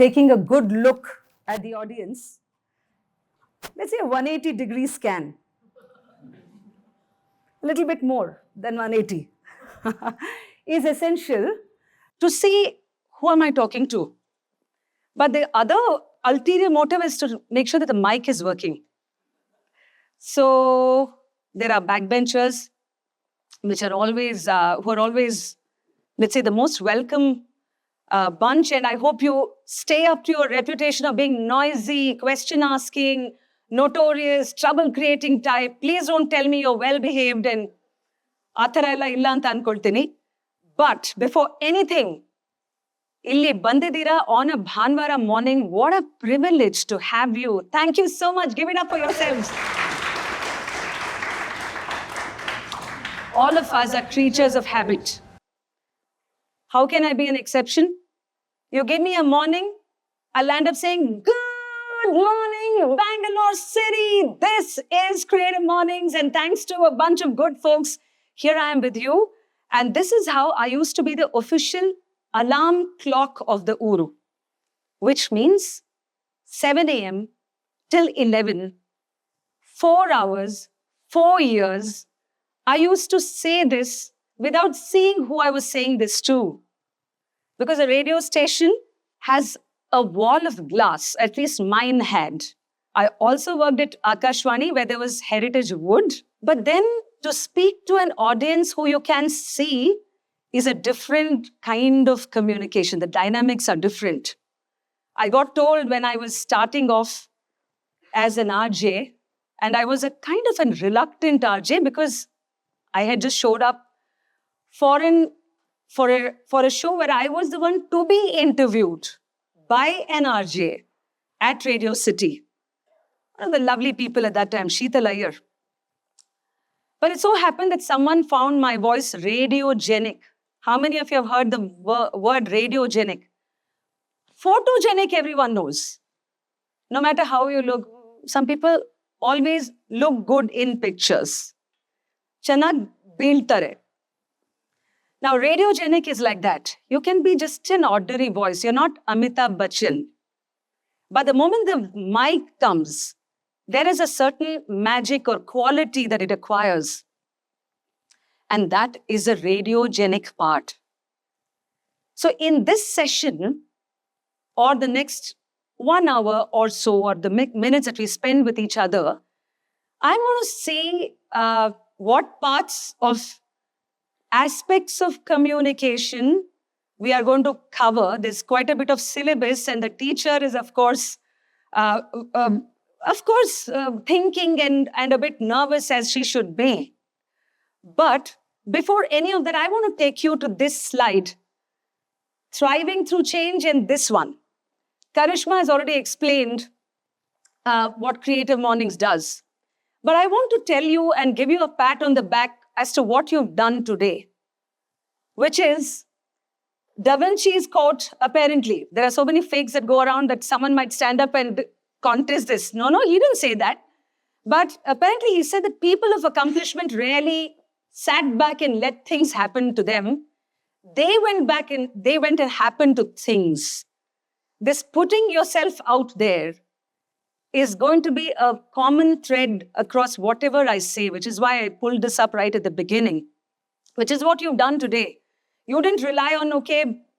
taking a good look at the audience, let's say a 180-degree scan, a little bit more than 180, is essential to see who am I talking to. But the other ulterior motive is to make sure that the mic is working. So there are backbenchers, which are always, who are always, let's say, the most welcome bunch. And I hope you stay up to your reputation of being noisy, question-asking, notorious, trouble-creating type. Please don't tell me you're well-behaved and athara illa anta ankoltini. But before anything, illi bandidira on a Bhanvara morning, what a privilege to have you. Thank you so much. Give it up for yourselves. All of us are creatures of habit. How can I be an exception? You give me a morning, I'll end up saying, good morning, Bangalore City. This is Creative Mornings, and thanks to a bunch of good folks, here I am with you. And this is how I used to be the official alarm clock of the Uru, which means 7 a.m. till 11, 4 hours, 4 years. I used to say this without seeing who I was saying this to. Because a radio station has a wall of glass, at least mine had. I also worked at Akashvani where there was heritage wood. But then to speak to an audience who you can see is a different kind of communication. The dynamics are different. I got told when I was starting off as an RJ, and I was a kind of a reluctant RJ because I had just showed up for a show where I was the one to be interviewed by an RJ at Radio City. One of the lovely people at that time, Sheetal Iyer. But it so happened that someone found my voice radiogenic. How many of you have heard the word radiogenic? Photogenic, everyone knows. No matter how you look, some people always look good in pictures. Chanag beeltare. Now, radiogenic is like that. You can be just an ordinary voice. You're not Amitabh Bachchan. But the moment the mic comes, there is a certain magic or quality that it acquires. And that is a radiogenic part. So in this session, or the next 1 hour or so, or the minutes that we spend with each other, I'm going to say what parts of aspects of communication we are going to cover. There's quite a bit of syllabus, and the teacher is, of course, thinking and a bit nervous as she should be. But before any of that, I want to take you to this slide, Thriving Through Change, and this one. Karishma has already explained what Creative Mornings does. But I want to tell you and give you a pat on the back as to what you've done today, which is Da Vinci's quote, apparently. There are so many fakes that go around that someone might stand up and contest this. No, he didn't say that. But apparently he said that people of accomplishment rarely sat back and let things happen to them. They went and happened to things. This putting yourself out there is going to be a common thread across whatever I say, which is why I pulled this up right at the beginning, which is what you've done today. You didn't rely on,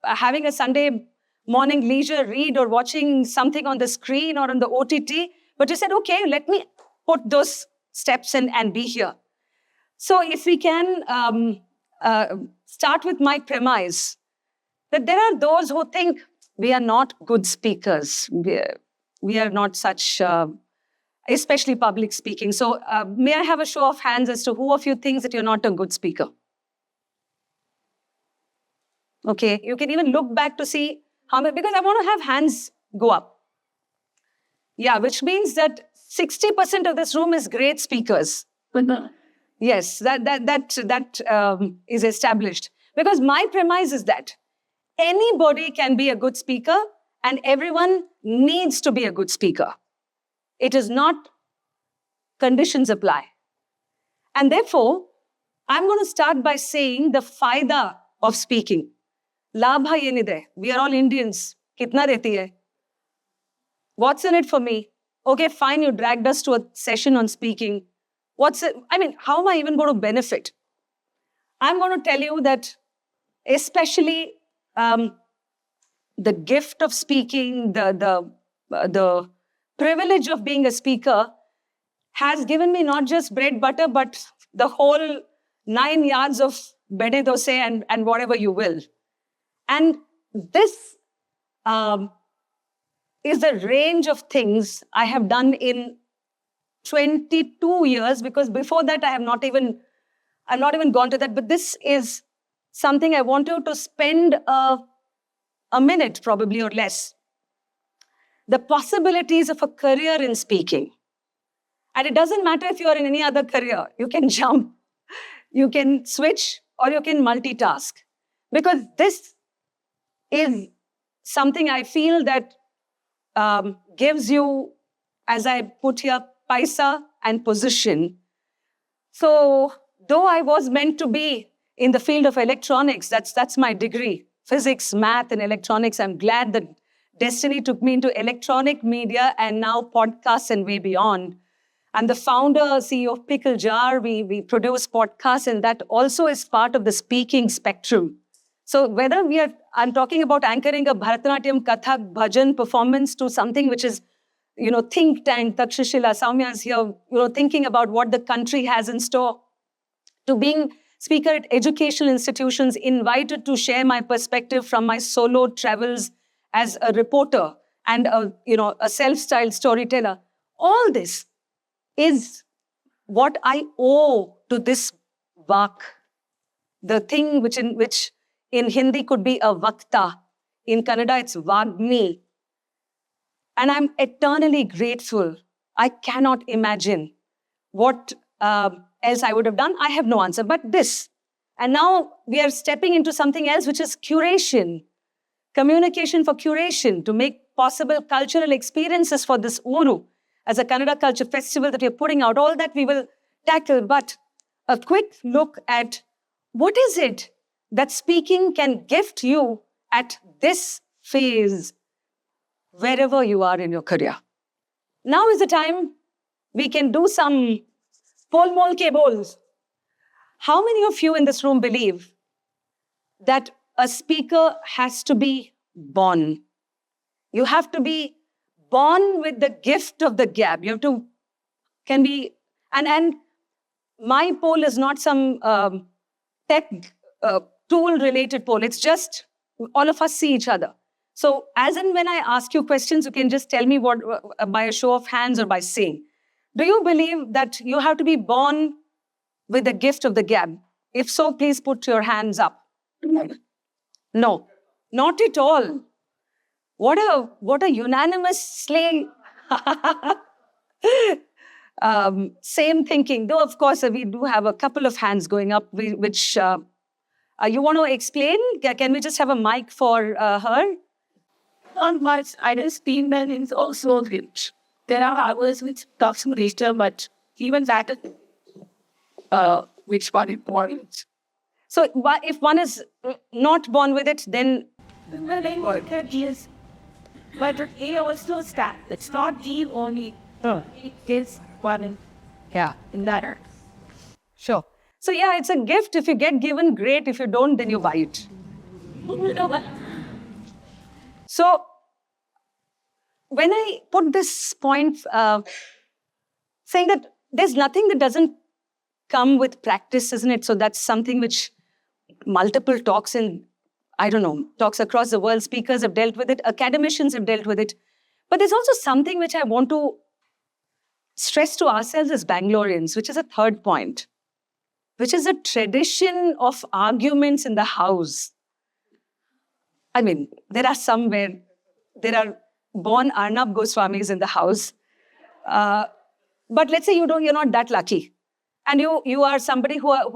having a Sunday morning leisure read or watching something on the screen or on the OTT, but you said, okay, let me put those steps in and be here. So if we can start with my premise, that there are those who think we are not good speakers. We are not such, especially public speaking. So may I have a show of hands as to who of you thinks that you're not a good speaker? Okay, you can even look back to see how many, because I want to have hands go up. Yeah, which means that 60% of this room is great speakers. Yes, that is established. Because my premise is that anybody can be a good speaker and everyone needs to be a good speaker. It is not conditions apply. And therefore, I'm going to start by saying the faida of speaking. Labha yenide. We are all Indians. Kitna deti hai? What's in it for me? Okay, fine, you dragged us to a session on speaking. How am I even going to benefit? I'm going to tell you that especially the gift of speaking, the privilege of being a speaker has given me not just bread, butter, but the whole 9 yards of bede dose and whatever you will. And this is the range of things I have done in 22 years, because before that I have not even gone to that. But this is something I want you to spend a minute probably or less. The possibilities of a career in speaking. And it doesn't matter if you are in any other career. You can jump, you can switch, or you can multitask. Because this is something I feel that gives you, as I put here, paisa and position. So, though I was meant to be in the field of electronics, that's my degree, physics, math, and electronics. I'm glad that destiny took me into electronic media and now podcasts and way beyond. I'm the founder, CEO of Pickle Jar. We produce podcasts, and that also is part of the speaking spectrum. So whether I'm talking about anchoring a Bharatanatyam, Kathak, Bhajan performance to something which is, think tank, Takshashila, Soumya is here, thinking about what the country has in store, to being speaker at educational institutions, invited to share my perspective from my solo travels as a reporter and a self-styled storyteller. All this is what I owe to this vak, the thing which in Hindi could be a vakta. In Kannada, it's vagni. And I'm eternally grateful. I cannot imagine what else I would have done. I have no answer, but this. And now we are stepping into something else, which is curation. Communication for curation, to make possible cultural experiences for this Uru, as a Kannada culture festival that we're putting out. All that we will tackle, but a quick look at what is it that speaking can gift you at this phase, wherever you are in your career. Now is the time we can do some pol mol ke bols. How many of you in this room believe that a speaker has to be born? You have to be born with the gift of the gab. You have to, and my poll is not some tech tool-related poll. It's just all of us see each other. So as and when I ask you questions, you can just tell me what by a show of hands or by saying. Do you believe that you have to be born with the gift of the gab? If so, please put your hands up. No, not at all. What a unanimous slaying. Same thinking. Though, of course, we do have a couple of hands going up, which you want to explain? Can we just have a mic for her? Not much. I just feel that it's also rich. There are hours which talks later, but even that is which one important. So if one is not born with it, then Yes. But he also that. It's not the only. It is one. yeah, In that. sure. So yeah, it's a gift. If you get given, great. If you don't, then you buy it. So when I put this point, saying that there's nothing that doesn't come with practice, isn't it? So that's something which multiple talks talks across the world, speakers have dealt with it, academicians have dealt with it. But there's also something which I want to stress to ourselves as Bangaloreans, which is a third point, which is a tradition of arguments in the house. I mean, there are some where there are born Arnab Goswamis in the house. But let's say you're not that lucky. And you are somebody who are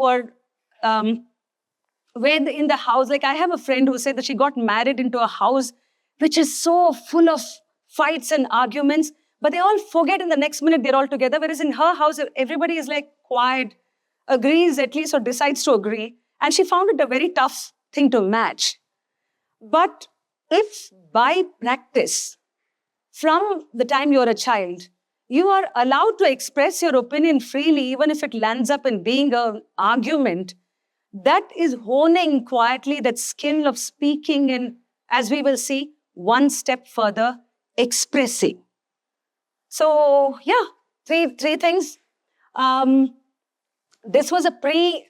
where in the house, like I have a friend who said that she got married into a house which is so full of fights and arguments, but they all forget in the next minute they're all together. Whereas in her house, everybody is like quiet, agrees at least or decides to agree. And she found it a very tough thing to match. But if by practice, from the time you're a child, you are allowed to express your opinion freely, even if it lands up in being an argument. That is honing quietly that skill of speaking and, as we will see, one step further, expressing. So, yeah, three things. This was a pre-event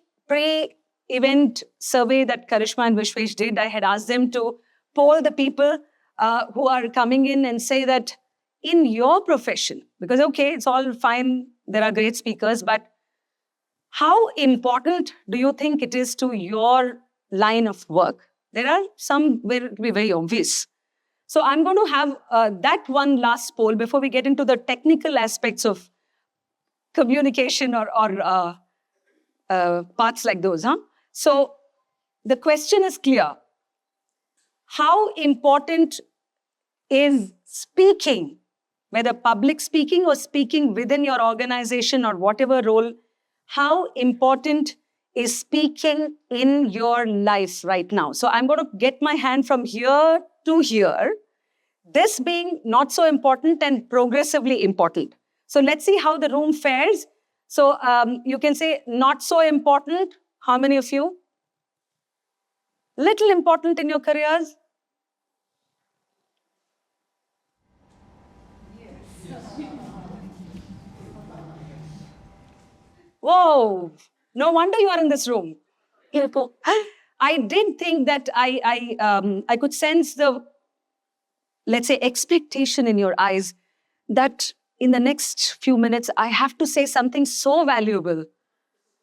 survey that Karishma and Vishwesh did. I had asked them to poll the people who are coming in and say that in your profession, because, okay, it's all fine, there are great speakers, but how important do you think it is to your line of work? There are some where it will be very obvious. So I'm going to have that one last poll before we get into the technical aspects of communication or parts like those. So the question is clear. How important is speaking, whether public speaking or speaking within your organization or whatever role, how important is speaking in your life right now? So I'm going to get my hand from here to here, this being not so important and progressively important. So let's see how the room fares. So you can say not so important. How many of you? Little important in your careers? Whoa, no wonder you are in this room. I did think that I could sense the, let's say, expectation in your eyes that in the next few minutes, I have to say something so valuable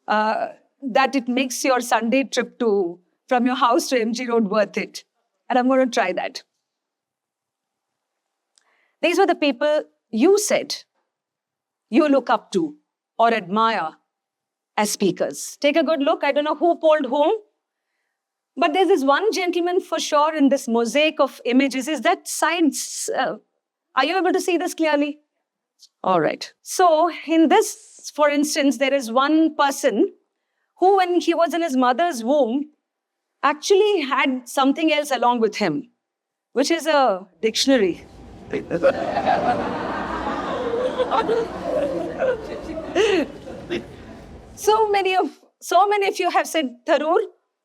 that it makes your Sunday trip from your house to MG Road worth it. And I'm going to try that. These were the people you said you look up to or admire as speakers. Take a good look. I don't know who polled whom, but there's this one gentleman for sure in this mosaic of images. Is that science? Are you able to see this clearly? All right. So in this, for instance, there is one person who, when he was in his mother's womb, actually had something else along with him, which is a dictionary. So many of you have said Trhough,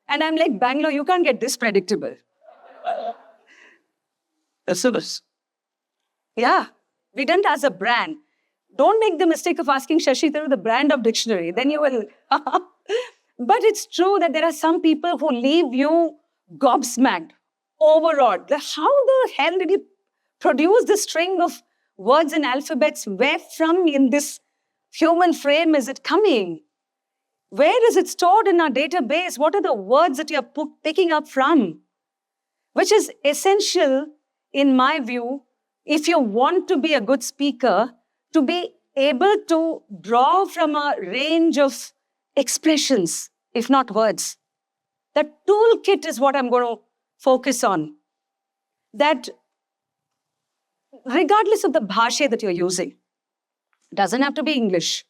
and I'm like, Bangalore, you can't get this predictable. Yeah, we didn't as a brand. Don't make the mistake of asking Shashi Trhough the brand of dictionary. Then you will. But it's true that there are some people who leave you gobsmacked, overawed. How the hell did he produce this string of words and alphabets? Where from in this human frame is it coming? Where is it stored in our database? What are the words that you're picking up from? Which is essential, in my view, if you want to be a good speaker, to be able to draw from a range of expressions, if not words. The toolkit is what I'm going to focus on. That regardless of the bhasha that you're using, doesn't have to be English.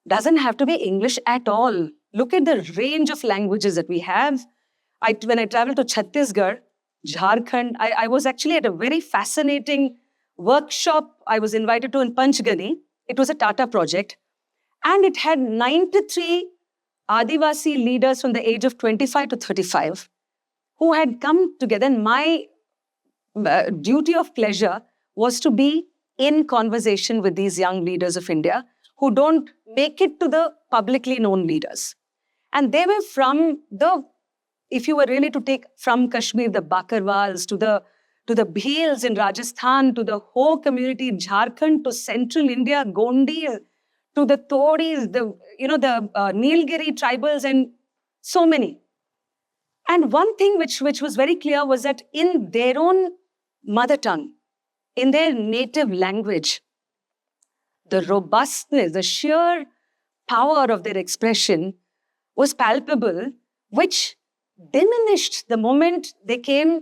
Doesn't have to be English at all. Look at the range of languages that we have. When I traveled to Chhattisgarh, Jharkhand, I was actually at a very fascinating workshop I was invited to in Panchgani. It was a Tata project. And it had 93 Adivasi leaders from the age of 25 to 35 who had come together. And my duty of pleasure was to be in conversation with these young leaders of India who don't make it to the publicly known leaders. And they were from if you were really to take from Kashmir, the Bakarwals, to the Bhils in Rajasthan, to the Ho community in Jharkhand, to central India, Gondi, to the Todis, the Nilgiri tribals, and so many. And one thing which was very clear was that in their own mother tongue, in their native language, the robustness, the sheer power of their expression was palpable, which diminished the moment they came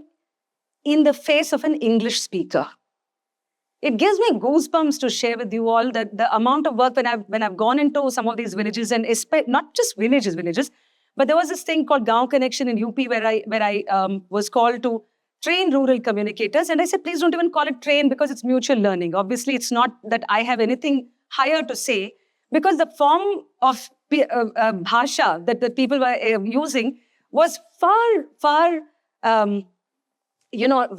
in the face of an English speaker. It gives me goosebumps to share with you all that the amount of work when I've gone into some of these villages, and not just villages, but there was this thing called Gaon Connection in UP where I was called to train rural communicators. And I said, please don't even call it train because it's mutual learning. Obviously, it's not that I have anything higher to say, because the form of bhasha that the people were using was far,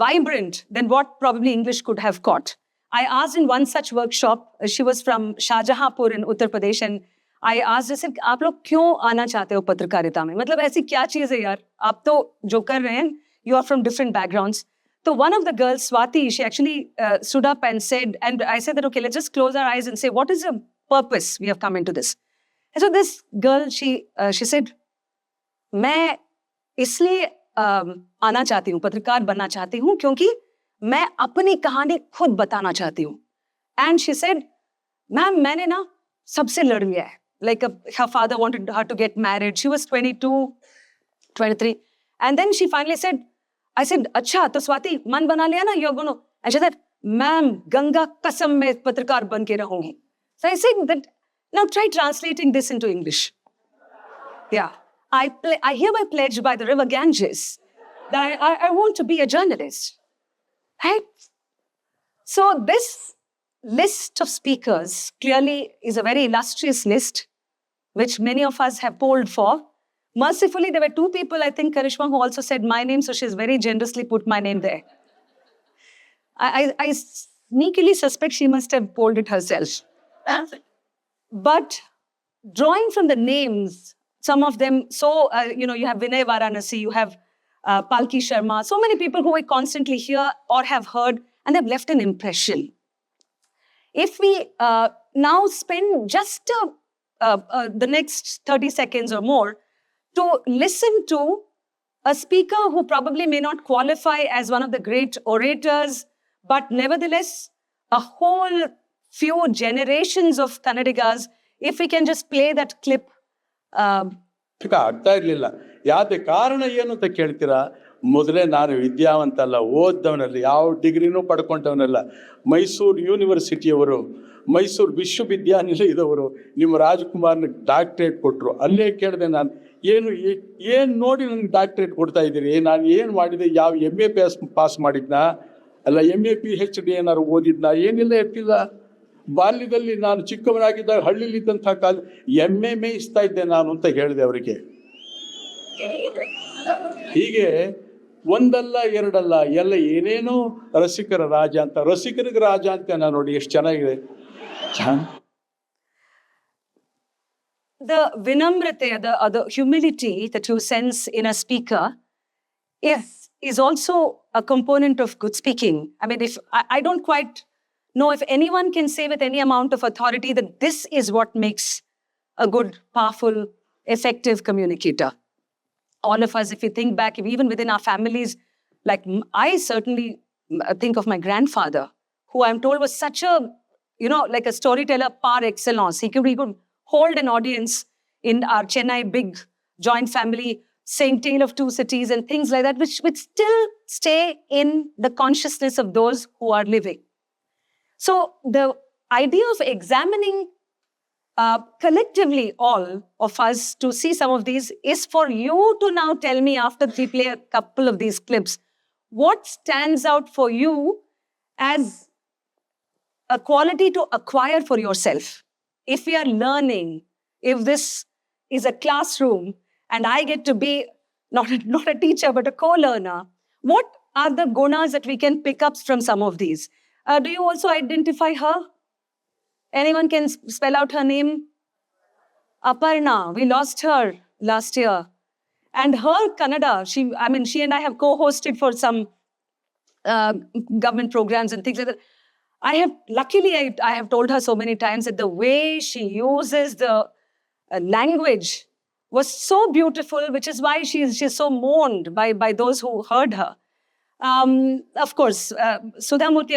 vibrant than what probably English could have caught. I asked in one such workshop, she was from Shahjahanpur in Uttar Pradesh, and I asked her, said, आप लोग क्यों आना चाहते हो पत्रकारिता में? मतलब ऐसी क्या चीज़ है यार? आप तो जो कर रहे हैं, you are from different backgrounds. So one of the girls, Swati, she actually stood up and said, and I said that, okay, let's just close our eyes and say, what is the purpose we have come into this? And so this girl, she said, मैं इसलिए आना चाहती हूँ, पत्रकार बनना चाहती हूँ, क्योंकि मैं अपनी कहानी खुद बताना चाहती हूँ. And she said, मैम मैंने ना सबसे लड़ लिया है. Like her father wanted her to get married. She was 22, 23. And then she finally said, I said, अच्छा, तो स्वाति मन बना लिया ना, you're going to. And she said, ma'am Ganga कसम में पत्रकार बन के रहूंगी. So I said that, now try translating this into English. Yeah. I hereby pledge by the river Ganges that I want to be a journalist. Right? So this list of speakers clearly is a very illustrious list, which many of us have polled for. Mercifully, there were two people, I think, Karishma, who also said my name, so she's very generously put my name there. I sneakily suspect she must have polled it herself. But drawing from the names, some of them, so, you have Vinay Varanasi, you have Palki Sharma, so many people who we constantly hear or have heard, and they've left an impression. If we now spend just the next 30 seconds or more to listen to a speaker who probably may not qualify as one of the great orators, but nevertheless, a whole few generations of Kannadigas, if we can just play that clip. ಆಗ್ತಾ ಇರ್ಲಿಲ್ಲ. ಯಾವ್ದೇ ಕಾರಣ ಏನು ಅಂತ ಕೇಳ್ತೀರಾ? ಮೊದಲೇ ನಾನು ವಿದ್ಯಾವಂತ ಅಲ್ಲ, ಓದ್ದವನಲ್ಲ, ಯಾವ ಡಿಗ್ರಿನೂ ಪಡ್ಕೊಂಡವನಲ್ಲ. ಮೈಸೂರು ಯೂನಿವರ್ಸಿಟಿಯವರು, ಮೈಸೂರು ವಿಶ್ವವಿದ್ಯಾನಿಲಯದವರು ನಿಮ್ಮ ರಾಜ್ಕುಮಾರ್ನ ಡಾಕ್ಟ್ರೇಟ್ ಕೊಟ್ಟರು. ಅಲ್ಲೇ ಕೇಳಿದೆ ನಾನು, ಏನು ನೋಡಿ ನನಗೆ ಡಾಕ್ಟ್ರೇಟ್ ಕೊಡ್ತಾ ಇದ್ದೀರಿ? ನಾನು ಏನು ಮಾಡಿದೆ? ಯಾವ MA ಪಾಸ್ ಮಾಡಿದ್ನಾ? ಅಲ್ಲ MA PhD ಏನಾದ್ರು ಓದಿದ್ನಾ? ಏನಿಲ್ಲ, ಎತ್ತಿಲ್ಲ. ಬಾಲ್ಯದಲ್ಲಿ ನಾನು ಚಿಕ್ಕವನಾಗಿದ್ದಾಗ ಹಳ್ಳಿಲಿದ್ದಂಥ ಕಾಲ ಎಮ್ಮೆ ಮೇಯಿಸ್ತಾ ಇದ್ದೆ ನಾನು ಅಂತ ಹೇಳಿದೆ ಅವರಿಗೆ. ಹೀಗೆ ಒಂದಲ್ಲ ಎರಡಲ್ಲ, ಎಲ್ಲ ಏನೇನೋ ರಸಿಕರ ರಾಜ ಅಂತ, ರಸಿಕರಿಗೆ ರಾಜ ಅಂತ ನಾನು ನೋಡಿ ಎಷ್ಟು ಚೆನ್ನಾಗಿದೆ. The vinamrate, the humility that you sense in a speaker is also a component of good speaking. I mean, if I don't quite know if anyone can say with any amount of authority that this is what makes a good, powerful, effective communicator. All of us, if we think back, even within our families, like I certainly think of my grandfather, who I'm told was such a, like a storyteller par excellence. He could hold an audience in our Chennai big joint family, saying Tale of Two Cities and things like that, which would still stay in the consciousness of those who are living. So the idea of examining collectively all of us to see some of these is for you to now tell me, after we play a couple of these clips, what stands out for you as a quality to acquire for yourself. If we are learning, if this is a classroom and I get to be not a teacher but a co-learner, what are the gunas that we can pick up from some of these? Do you also identify her? Anyone can spell out her name? Aparna, we lost her last year. And her Kannada, she and I have co-hosted for some government programs and things like that. Luckily, I have told her so many times that the way she uses the language was so beautiful, which is why she's so mourned by those who heard her. Of course, Sudha Murthy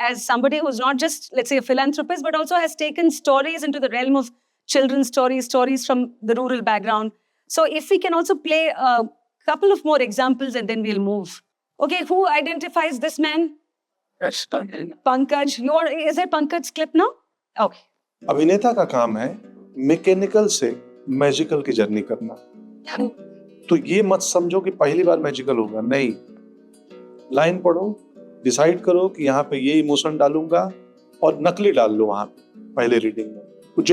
as somebody who's not just, let's say, a philanthropist, but also has taken stories into the realm of children's stories from the rural background. So if we can also play a couple of more examples and then we'll move. Okay, who identifies this man? Pankaj. Is it Pankaj's clip now? Okay. अभिनेता का काम है mechanical से magical की journey करना. तो ये मत समझो कि पहली बार मैजिकल होगा, नहीं. लाइन पढ़ो, डिसाइड करो कि यहाँ पे ये इमोशन डालूंगा और नकली डाल लो वहां पे पहले रीडिंग में, कुछ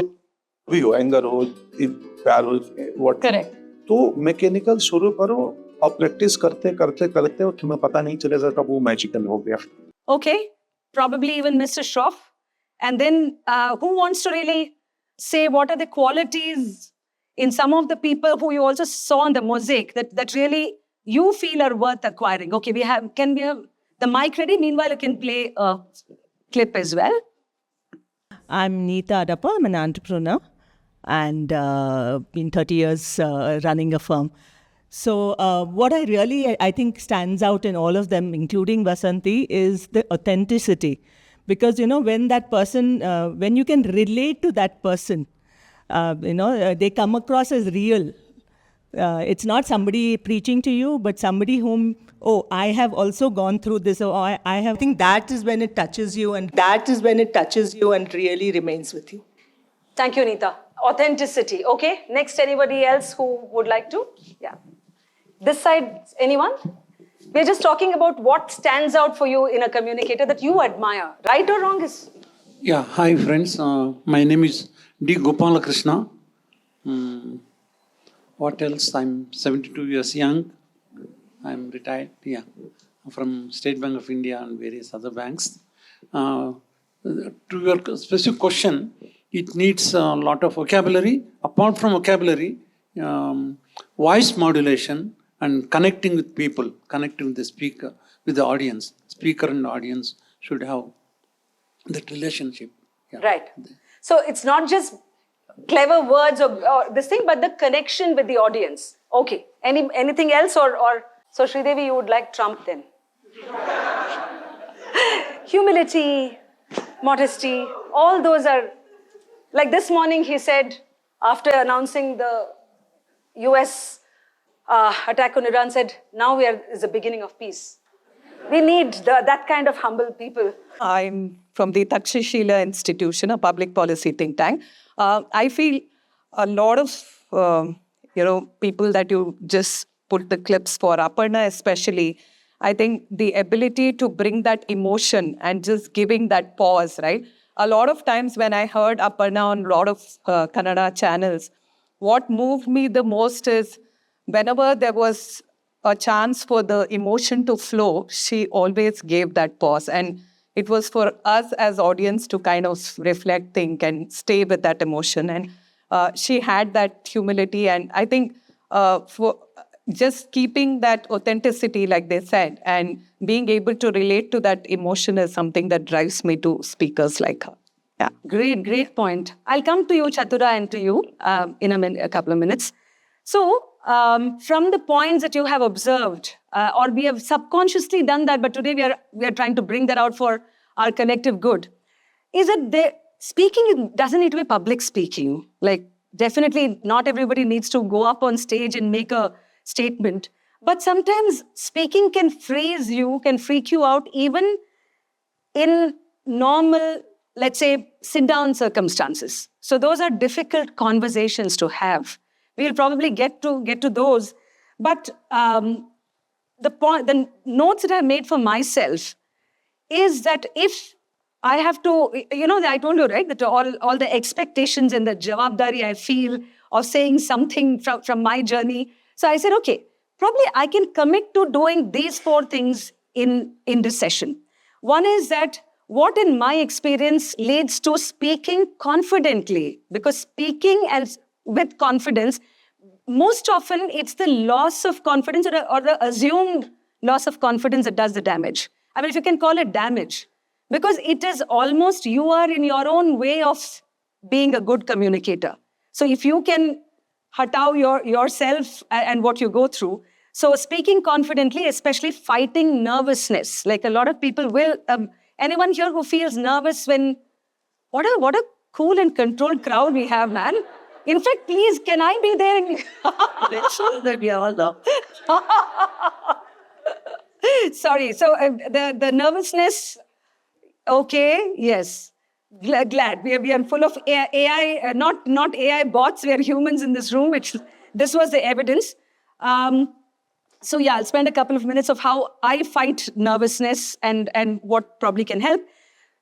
भी हो, एंगर हो, प्यार हो, व्हाट। Correct. तो मैकेनिकल शुरू करो और प्रैक्टिस करते करते करते तुम्हें पता नहीं चलेगा कब वो मैजिकल हो गया. Okay, probably even Mr. Shroff. And then who wants to really say what are the qualities in some of the people who you also saw on the mosaic that really you feel are worth acquiring? Okay, can we have the mic ready? Meanwhile, you can play a clip as well. I'm Neeta Adappa. I'm an entrepreneur and been 30 years running a firm. So what I think stands out in all of them, including Vasanthi, is the authenticity. Because, when that person, when you can relate to that person, they come across as real. It's not somebody preaching to you, but somebody whom, I have also gone through this. I have. I think that is when it touches you, and really remains with you. Thank you, Neeta. Authenticity. Okay, next, anybody else who would like to? Yeah. This side, anyone? We're just talking about what stands out for you in a communicator that you admire. Right or wrong is... Yeah, hi friends. My name is D. Gopalakrishna. What else? I'm 72 years young. I'm retired, from State Bank of India and various other banks. To your specific question, it needs a lot of vocabulary. Apart from vocabulary, voice modulation, and connecting with people, connecting with the speaker, with the audience. Speaker and audience should have that relationship. Yeah. Right. So it's not just clever words or this thing, but the connection with the audience. Okay. Anything else or so Sridevi, you would like Trump then? Humility, modesty, all those are... Like this morning he said, after announcing the US attack on Iran, said, now is the beginning of peace. We need that kind of humble people. I'm from the Takshashila Institution, a public policy think tank. I feel a lot of, people that you just put the clips for, Aparna especially, I think the ability to bring that emotion and just giving that pause, right? A lot of times when I heard Aparna on a lot of Kannada channels, what moved me the most is whenever there was a chance for the emotion to flow, she always gave that pause. And it was for us as audience to kind of reflect, think, and stay with that emotion. And she had that humility. And I think for just keeping that authenticity, like they said, and being able to relate to that emotion is something that drives me to speakers like her. Yeah. Great point. I'll come to you, Chatura, and to you in a couple of minutes. So, from the points that you have observed, or we have subconsciously done that, but today we are trying to bring that out for our collective good. Is it speaking doesn't need to be public speaking. Like, definitely not everybody needs to go up on stage and make a statement. But sometimes speaking can freak you out, even in normal, let's say, sit-down circumstances. So those are difficult conversations to have. We'll probably get to those. But the notes that I made for myself is that if I have to, I told you, right, that all the expectations and the jawabdari I feel of saying something from my journey. So I said, okay, probably I can commit to doing these 4 things in this session. One is that what in my experience leads to speaking confidently, because speaking with confidence, most often it's the loss of confidence or the assumed loss of confidence that does the damage. I mean, if you can call it damage, because it is almost you are in your own way of being a good communicator. So if you can hatao yourself and what you go through, so speaking confidently, especially fighting nervousness, like a lot of people will, anyone here who feels nervous when, what a cool and controlled crowd we have, man. In fact, please, can I be there? That we all know. Sorry, so the nervousness, okay, yes. Glad. We are full of AI, not AI bots, we are humans in this room, which this was the evidence. So yeah, I'll spend a couple of minutes of how I fight nervousness and what probably can help.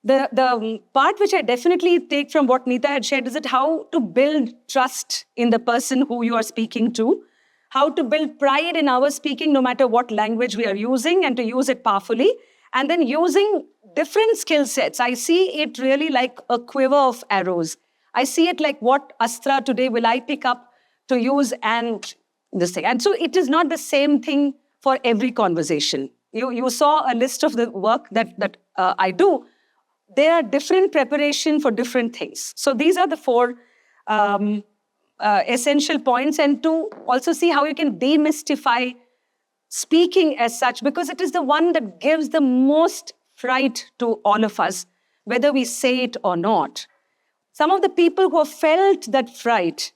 The part which I definitely take from what Neeta had shared is that how to build trust in the person who you are speaking to, how to build pride in our speaking no matter what language we are using and to use it powerfully, and then using different skill sets. I see it really like a quiver of arrows. I see it like what astra today will I pick up to use and this thing. And so it is not the same thing for every conversation. You saw a list of the work that I do. There are different preparation for different things. So these are the 4 essential points, and to also see how you can demystify speaking as such, because it is the one that gives the most fright to all of us, whether we say it or not. Some of the people who have felt that fright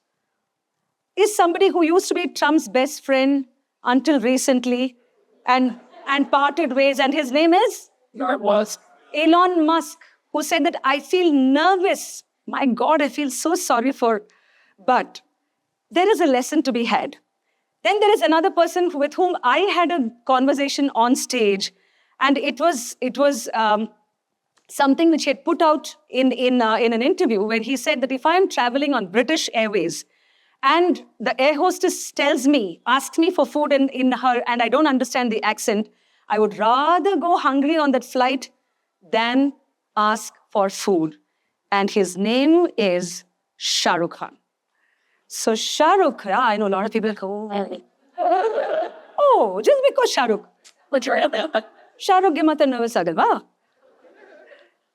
is somebody who used to be Trump's best friend until recently and parted ways, and his name is? It was. Elon Musk, who said that I feel nervous. My God, I feel so sorry for. But there is a lesson to be had. Then there is another person with whom I had a conversation on stage, and it was something which he had put out in an interview where he said that if I am traveling on British Airways and the air hostess asks me for food in her, and I don't understand the accent, I would rather go hungry on that flight than ask for food. And his name is Shah Rukh Khan. So Shah Rukh, I know a lot of people go, oh, just because Shah Rukh. Shah Rukh ge mata nervous agal ba.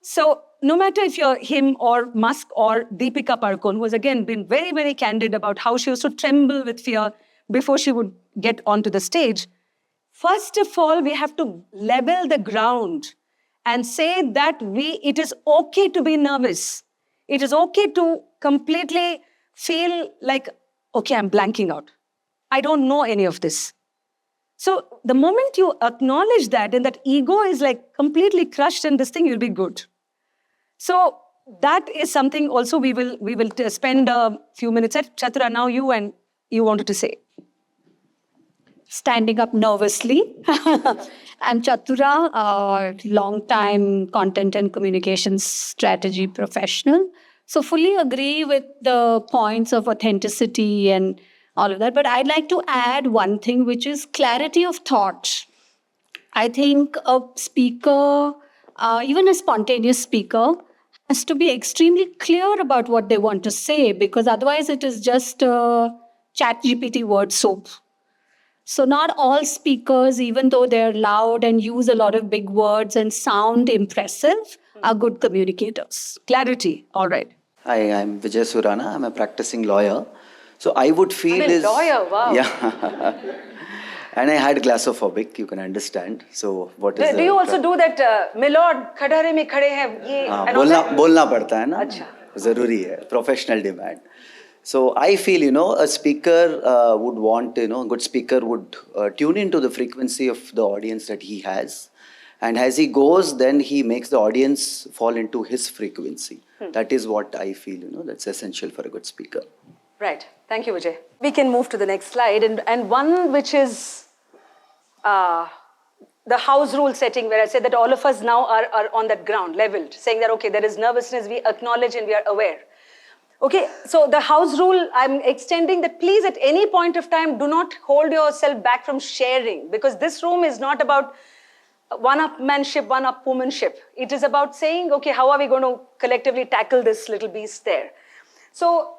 So no matter if you're him or Musk or Deepika Padukone, who has again been very, very candid about how she used to tremble with fear before she would get onto the stage. First of all, we have to level the ground and say that it is okay to be nervous. It is okay to completely feel like, okay, I'm blanking out. I don't know any of this. So the moment you acknowledge that and that ego is like completely crushed in this thing, you'll be good. So that is something also we will spend a few minutes at. Chatura, now you wanted to say. Standing up nervously. I'm Chatura, a long-time content and communications strategy professional. So fully agree with the points of authenticity and all of that. But I'd like to add one thing, which is clarity of thought. I think a speaker, even a spontaneous speaker, has to be extremely clear about what they want to say, because otherwise it is just a ChatGPT word soup. So not all speakers, even though they're loud and use a lot of big words and sound impressive, are good communicators. Clarity, all right. Hi, I'm Vijay Surana. I'm a practicing lawyer. So I would feel lawyer, wow. Yeah. And I had glassophobic, you can understand. So what is do you also do that, Milord, khadare mein khade hai, ye, and all that? बोलना पड़ता है ना. अच्छा. ज़रूरी है, professional demand. So I feel, a speaker would want, a good speaker would tune into the frequency of the audience that he has. And as he goes, then he makes the audience fall into his frequency. That is what I feel, that's essential for a good speaker. Right. Thank you, Vijay. We can move to the next slide. And one which is the house rule setting, where I said that all of us now are on that ground, leveled, saying that, okay, there is nervousness, we acknowledge and we are aware. Okay, so the house rule, I'm extending that please at any point of time, do not hold yourself back from sharing, because this room is not about one-upmanship, one-up-womanship. It is about saying, okay, how are we going to collectively tackle this little beast there? So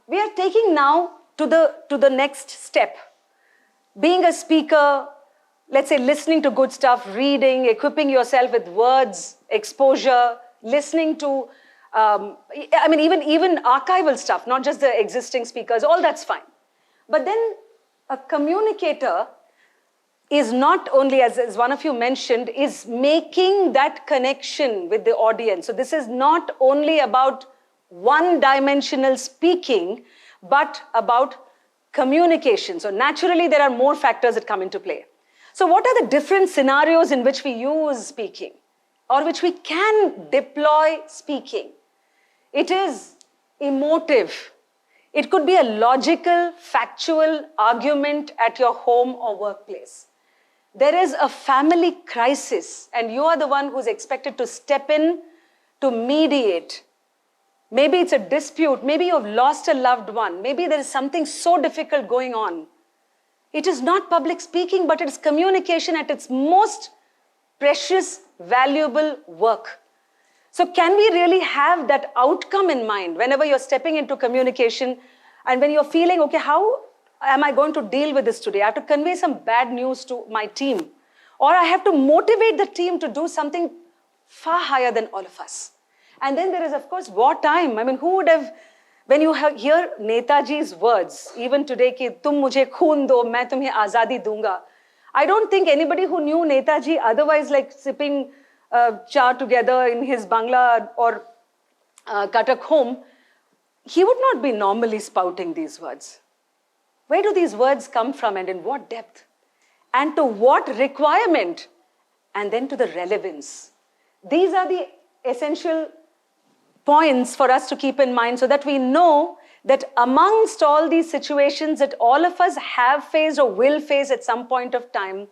we are taking now to the next step. Being a speaker, let's say listening to good stuff, reading, equipping yourself with words, exposure, listening to, even archival stuff, not just the existing speakers, all that's fine. But then a communicator is not only, as one of you mentioned, is making that connection with the audience. So this is not only about one-dimensional speaking, but about communication. So naturally, there are more factors that come into play. So what are the different scenarios in which we use speaking, or which we can deploy speaking? It is emotive. It could be a logical, factual argument at your home or workplace. There is a family crisis, and you are the one who's expected to step in to mediate. Maybe it's a dispute. Maybe you've lost a loved one. Maybe there is something so difficult going on. It is not public speaking, but it's communication at its most precious, valuable work. So can we really have that outcome in mind whenever you're stepping into communication and when you're feeling, okay, how am I going to deal with this today? I have to convey some bad news to my team, or I have to motivate the team to do something far higher than all of us. And then there is, of course, wartime. I mean, who would have, when you hear Netaji's words, even today, ki tum mujhe khoon do, main tumhe azadi dunga. I don't think anybody who knew Netaji otherwise, like sipping cha together in his Bangla or Cuttack home, he would not be normally spouting these words. Where do these words come from, and in what depth? And to what requirement? And then to the relevance. These are the essential points for us to keep in mind so that we know that amongst all these situations that all of us have faced or will face at some point of time,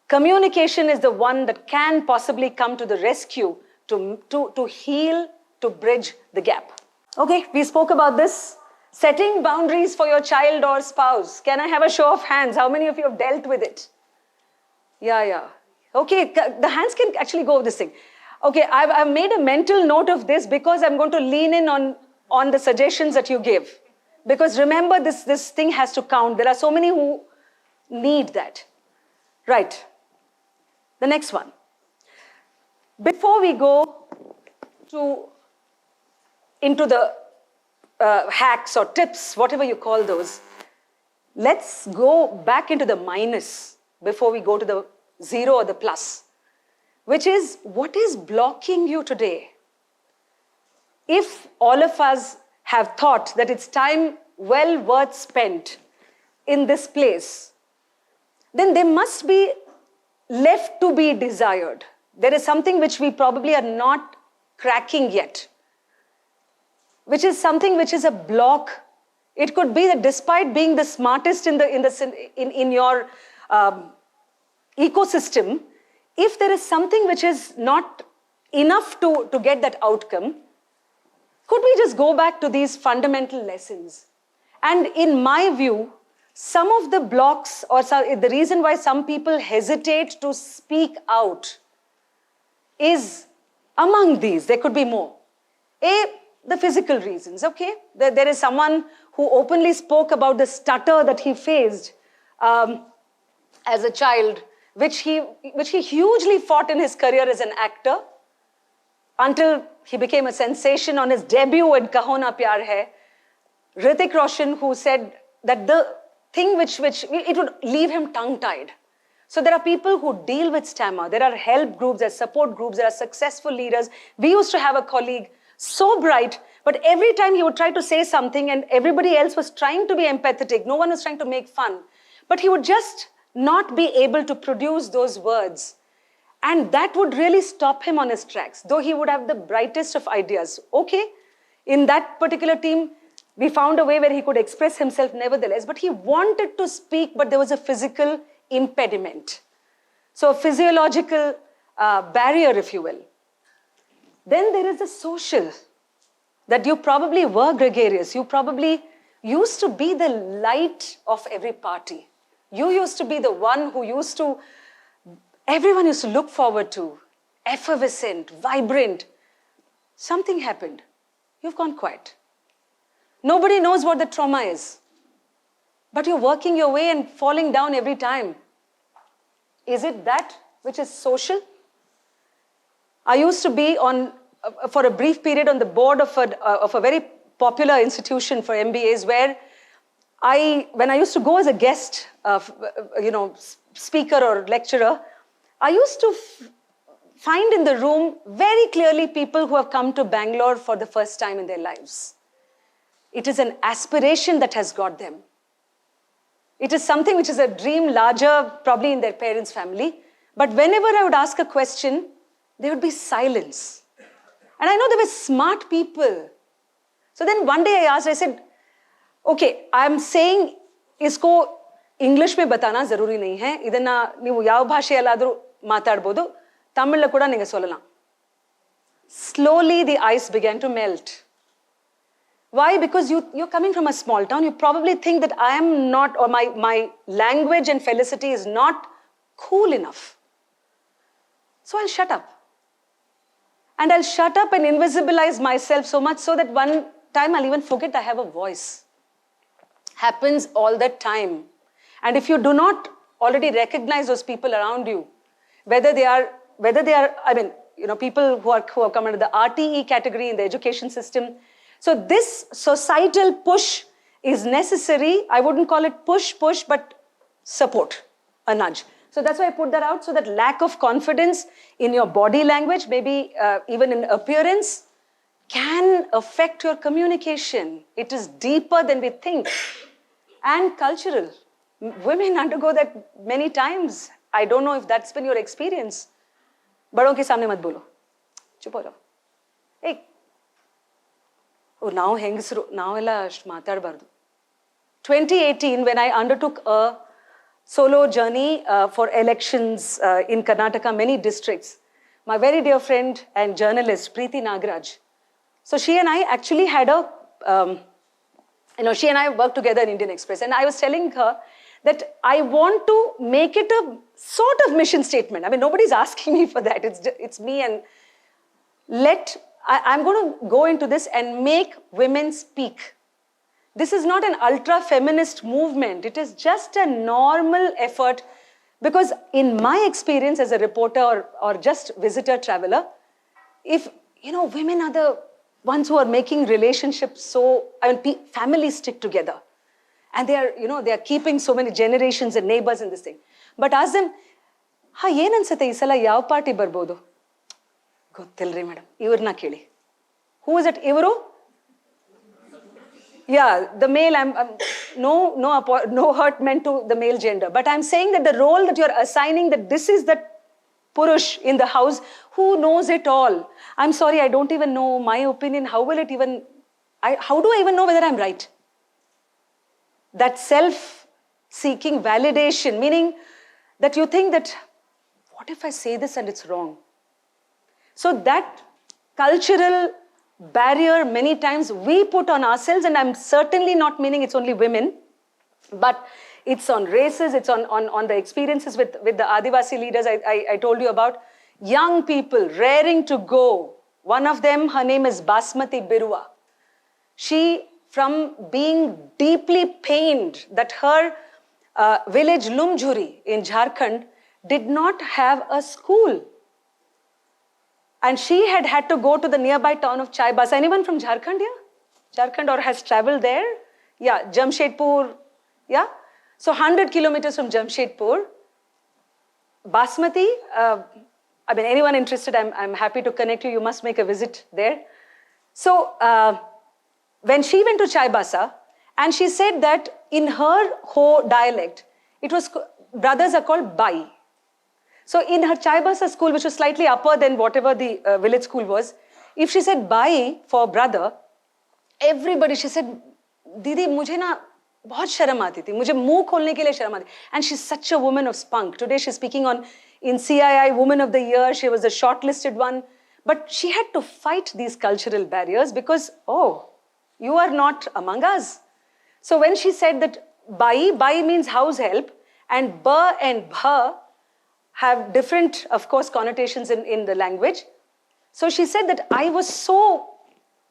communication is the one that can possibly come to the rescue to heal, to bridge the gap. Okay, we spoke about this. Setting boundaries for your child or spouse. Can I have a show of hands? How many of you have dealt with it? Yeah. Okay, the hands can actually go with this thing. Okay, I've made a mental note of this because I'm going to lean in on the suggestions that you give. Because remember, this thing has to count. There are so many who need that. Right. The next one. Before we go into the hacks or tips, whatever you call those, let's go back into the minus before we go to the 0 or the plus, which is what is blocking you today? If all of us have thought that it's time well worth spent in this place, then there must be left to be desired. There is something which we probably are not cracking yet, which is something which is a block. It could be that despite being the smartest in your ecosystem, if there is something which is not enough to get that outcome, could we just go back to these fundamental lessons? And in my view, some of the blocks or the reason why some people hesitate to speak out is among these. There could be more. The physical reasons, okay? There is someone who openly spoke about the stutter that he faced as a child, which he hugely fought in his career as an actor until he became a sensation on his debut in Kaho Na Pyar Hai. Hrithik Roshan, who said that the thing which it would leave him tongue-tied. So there are people who deal with stammer. There are help groups, there are support groups, there are successful leaders. We used to have a colleague, so bright, but every time he would try to say something and everybody else was trying to be empathetic, no one was trying to make fun, but he would just not be able to produce those words. And that would really stop him on his tracks, though he would have the brightest of ideas. Okay, in that particular team, we found a way where he could express himself nevertheless, but he wanted to speak, but there was a physical impediment. So a physiological barrier, if you will. Then there is the social, that you probably were gregarious. You probably used to be the light of every party. You used to be the one who everyone used to look forward to, effervescent, vibrant. Something happened. You've gone quiet. Nobody knows what the trauma is. But you're working your way and falling down every time. Is it that which is social? I used to be for a brief period on the board of a very popular institution for MBAs where when I used to go as a guest, speaker or lecturer, I used to find in the room very clearly people who have come to Bangalore for the first time in their lives. It is an aspiration that has got them. It is something which is a dream larger, probably in their parents' family. But whenever I would ask a question, there would be silence. And I know there were smart people. So then one day I said, Okay, I'm saying isko English mein batana zaruri nahi hai. Idanna neevu yav bhasheyalladru maatadbodu. Tamil la kuda neenga sollalam. Slowly the ice began to melt. Why? Because you're coming from a small town. You probably think that I am not, or my language and felicity is not cool enough. So I'll shut up. And I'll shut up and invisibilize myself so much so that one time I'll even forget I have a voice. Happens all the time. And if you do not already recognize those people around you, whether they are, I mean, people who have come under the RTE category in the education system. So this societal push is necessary. I wouldn't call it push, but support, a nudge. So that's why I put that out, so that lack of confidence in your body language, maybe even in appearance, can affect your communication. It is deeper than we think. And cultural. Women undergo that many times. I don't know if that's been your experience. Badon ke samne mat bolo. Chup ho jao. Hey. Oh, now hengisru. Now ella maatadbardu. 2018, when I undertook a solo journey for elections in Karnataka, many districts, my very dear friend and journalist, Preeti Nagaraj. So she and I actually had she and I worked together in Indian Express. And I was telling her that I want to make it a sort of mission statement. I mean, nobody's asking me for that. It's me, and I'm going to go into this and make women speak. This is not an ultra-feminist movement. It is just a normal effort, because in my experience as a reporter or just visitor traveler, if, women are the ones who are making relationships families stick together. And they are keeping so many generations and neighbors in this thing. But ask them, yen ansate ee sala yav party barbodu? Gottilri madam. Ivarna keli. Who is it? Ivaru? Yeah, the male, no hurt meant to the male gender. But I'm saying that the role that you're assigning, that this is the Purush in the house who knows it all. I'm sorry, I don't even know my opinion. How do I even know whether I'm right? That self-seeking validation, meaning that you think that, what if I say this and it's wrong? So that cultural barrier many times we put on ourselves, and I'm certainly not meaning it's only women, but it's on races, it's on the experiences with the Adivasi leaders I told you about. Young people raring to go. One of them, her name is Basmati Birua. She, from being deeply pained that her village Lumjhuri in Jharkhand did not have a school. And she had to go to the nearby town of Chaibasa. Anyone from Jharkhand here? Jharkhand or has traveled there? Yeah, Jamshedpur. Yeah? So 100 kilometers from Jamshedpur. Basmati, anyone interested, I'm happy to connect you. You must make a visit there. So when she went to Chaibasa, and she said that in her Ho dialect, brothers are called Bai. So in her Chaibasa school, which was slightly upper than whatever the village school was, if she said Bai for brother, everybody, she said, Didi, mujhe na bahut sharam aati thi. Mujhe muh kholne ke liye sharam aati. And she's such a woman of spunk. Today she's speaking in CII Woman of the Year. She was the shortlisted one. But she had to fight these cultural barriers because, you are not among us. So when she said that Bai means house help, and Ba and Bha have different, of course, connotations in the language. So she said that I was so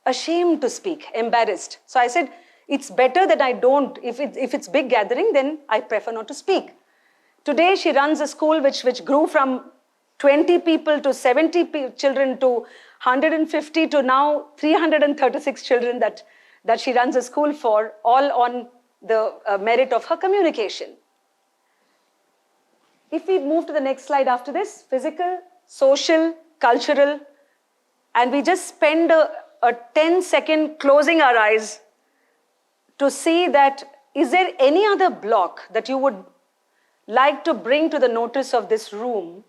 ashamed to speak, embarrassed. So I said, it's better that I don't. If it's big gathering, then I prefer not to speak. Today, she runs a school which grew from 20 people to 70 children to 150 to now 336 children that she runs a school for, all on the merit of her communication. If we move to the next slide after this, physical, social, cultural, and we just spend a 10-second closing our eyes to see that, is there any other block that you would like to bring to the notice of this room,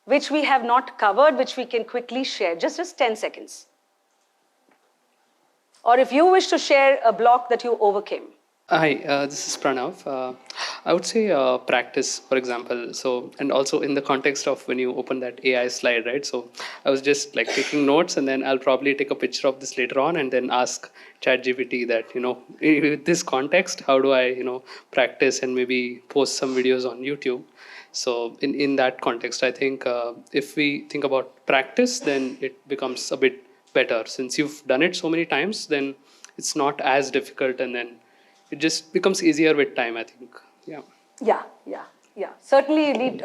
which we have not covered, which we can quickly share? Just 10 seconds. Or if you wish to share a block that you overcame. Hi, this is Pranav. I would say practice, for example. So, and also in the context of when you open that AI slide, right? So, I was just like taking notes, and then I'll probably take a picture of this later on, and then ask ChatGPT that, with this context, how do I, practice and maybe post some videos on YouTube. So, in that context, I think if we think about practice, then it becomes a bit better. Since you've done it so many times, then it's not as difficult, and then it just becomes easier with time, I think. Yeah. Yeah. Certainly, you need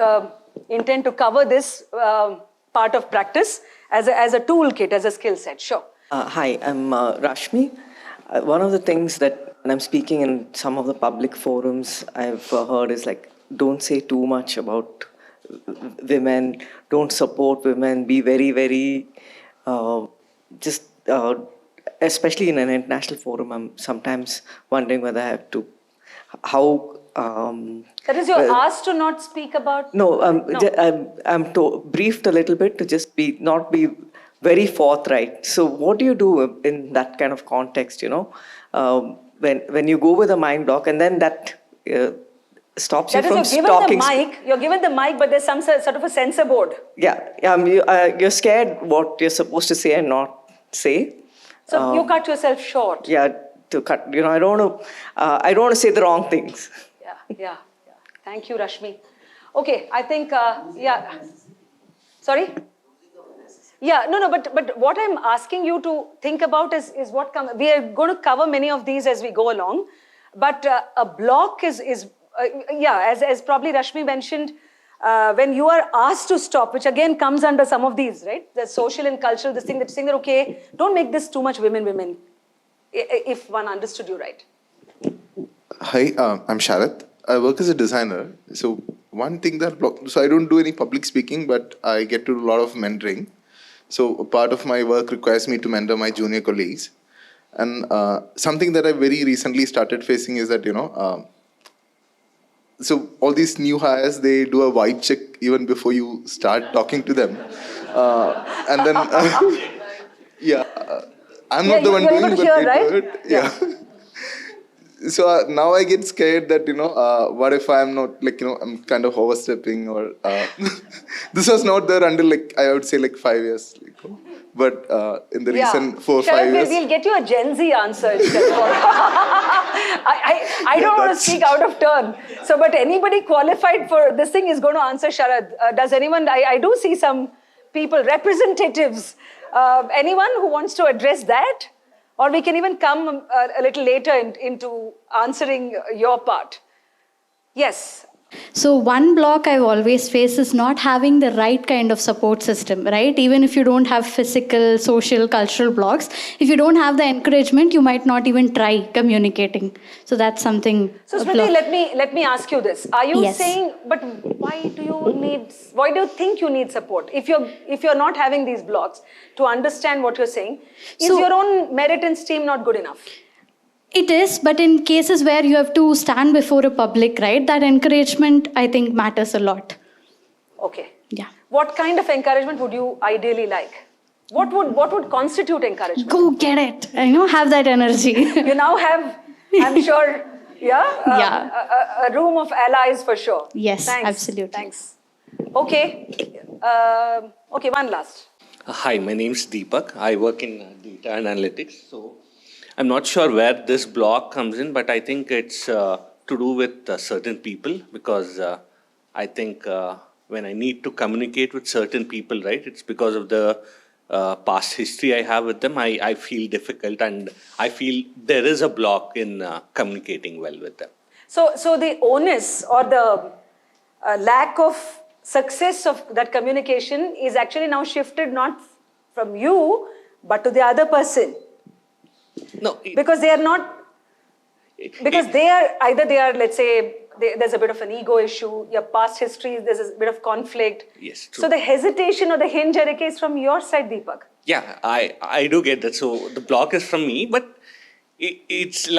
intend to cover this part of practice as a toolkit, as a skill set. Sure. Hi, I'm Rashmi. One of the things that when I'm speaking in some of the public forums, I've heard is like, don't say too much about women, don't support women, be very, very especially in an international forum, I'm sometimes wondering whether I have to, That is, you're asked to not speak about... No, I'm briefed a little bit to just not be very forthright. So what do you do in that kind of context, when you go with a mind block and then that stops you from talking? You're given the mic, but there's some sort of a censor board. You're scared what you're supposed to say and not say. So you cut yourself short. Yeah, to cut. I don't want to say the wrong things. Yeah. Thank you, Rashmi. Okay, I think Sorry. Yeah, no, but what I'm asking you to think about is what comes. We are going to cover many of these as we go along, but a block is as probably Rashmi mentioned. When you are asked to stop, which again comes under some of these, right? The social and cultural, this thing that's saying that, okay, don't make this too much women, if one understood you right. Hi, I'm Sharath. I work as a designer. So one thing so I don't do any public speaking, but I get to do a lot of mentoring. So a part of my work requires me to mentor my junior colleagues. And something that I very recently started facing is that, so all these new hires, they do a vibe check even before you start talking to them. And then, I'm not the one doing it, but they do it. Yeah. So now I get scared that, what if I'm not, I'm kind of overstepping or... This was not there until, I would say, 5 years. But in the recent 4 or 5 years... We'll get you a Gen Z answer instead of... I don't want to speak out of turn. So, but anybody qualified for this thing is going to answer, Sharad. Does anyone... I do see some people, representatives. Anyone who wants to address that? Or we can even come a little later into answering your part. Yes. So one block I've always faced is not having the right kind of support system, right? Even if you don't have physical, social, cultural blocks, if you don't have the encouragement, you might not even try communicating. So that's something. So Smriti, let me ask you this. Are you saying, but why do you think you need support? If you're not having these blocks, to understand what you're saying, is your own merit and steam not good enough? It is, but in cases where you have to stand before a public, right, that encouragement, I think, matters a lot. Okay. Yeah. What kind of encouragement would you ideally like? What would constitute encouragement? Go get it. Have that energy. You now have, I'm sure, a room of allies for sure. Yes, Thanks. Absolutely. Thanks. Okay. One last. Hi, my name is Deepak. I work in data analytics. So I'm not sure where this block comes in, but I think it's to do with certain people, because I think when I need to communicate with certain people, right, it's because of the past history I have with them. I feel difficult, and I feel there is a block in communicating well with them. So the onus or the lack of success of that communication is actually now shifted not from you, but to the other person. No, because they are not. Because they are, let's say, there's a bit of an ego issue. Your past history, there's a bit of conflict. Yes, true. So the hesitation or the hinge is from your side, Deepak. Yeah, I do get that. So the block is from me, but it's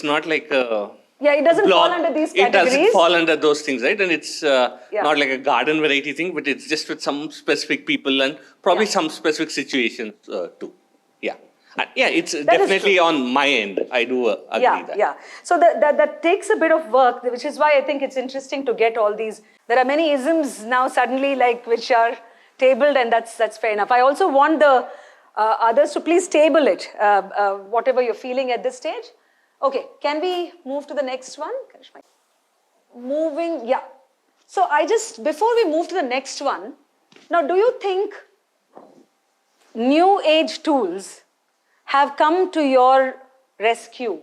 not like a... Yeah, it doesn't fall under these categories. It doesn't fall under those things, right? And it's not like a garden variety thing, but it's just with some specific people and probably some specific situations too. Yeah. Yeah, it's definitely on my end. I do agree that. Yeah. So that takes a bit of work, which is why I think it's interesting to get all these. There are many isms now suddenly like which are tabled, and that's fair enough. I also want the others to please table it, whatever you're feeling at this stage. Okay, can we move to the next one? Moving, yeah. So before we move to the next one, now do you think new age tools have come to your rescue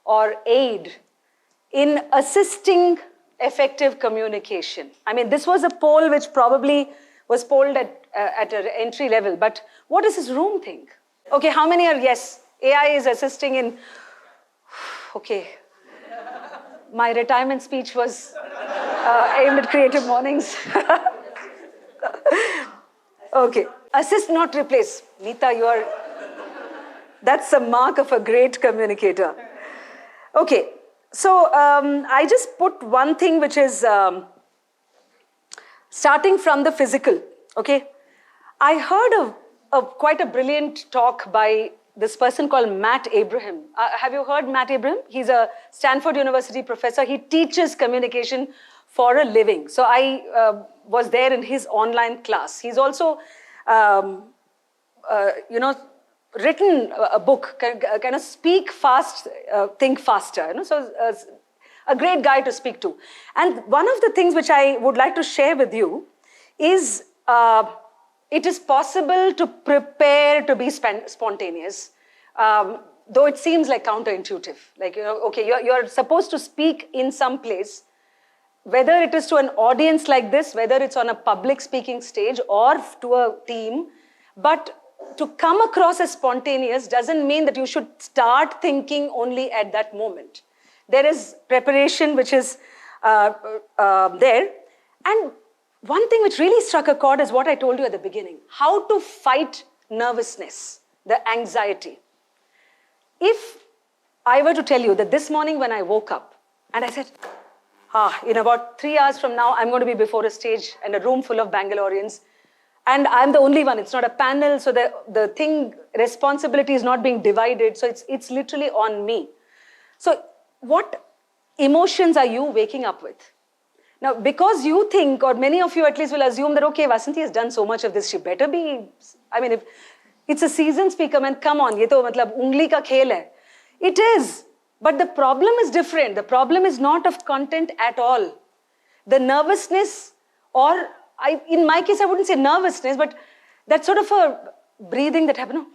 or aid in assisting effective communication? I mean, this was a poll which probably was polled at an entry level, but what does this room think? Okay, how many are yes? AI is assisting in, okay. My retirement speech was aimed at Creative Mornings. Okay, assist, not replace. Neeta, that's a mark of a great communicator. Okay, so I just put one thing which is starting from the physical, okay? I heard quite a brilliant talk by this person called Matt Abraham. Have you heard Matt Abraham? He's a Stanford University professor. He teaches communication for a living. So I was there in his online class. He's also, written a book, kind of speak fast, think faster. So a great guy to speak to. And one of the things which I would like to share with you is it is possible to prepare to be spontaneous, though it seems like counterintuitive. Like, okay, you're supposed to speak in some place, whether it is to an audience like this, whether it's on a public speaking stage or to a team, but to come across as spontaneous doesn't mean that you should start thinking only at that moment. There is preparation which is there. And one thing which really struck a chord is what I told you at the beginning, how to fight nervousness, the anxiety. If I were to tell you that this morning when I woke up and I said, in about 3 hours from now, I'm going to be before a stage and a room full of Bangaloreans, and I'm the only one, it's not a panel, so the responsibility is not being divided, so it's literally on me. So what emotions are you waking up with? Now, because you think, or many of you at least will assume that, okay, Vasanthi has done so much of this, she better be, I mean, if it's a seasoned speaker, man, come on, ye to matlab ungli ka khel hai. It is, but the problem is different. The problem is not of content at all. The nervousness, or in my case, I wouldn't say nervousness, but that sort of a breathing that happened.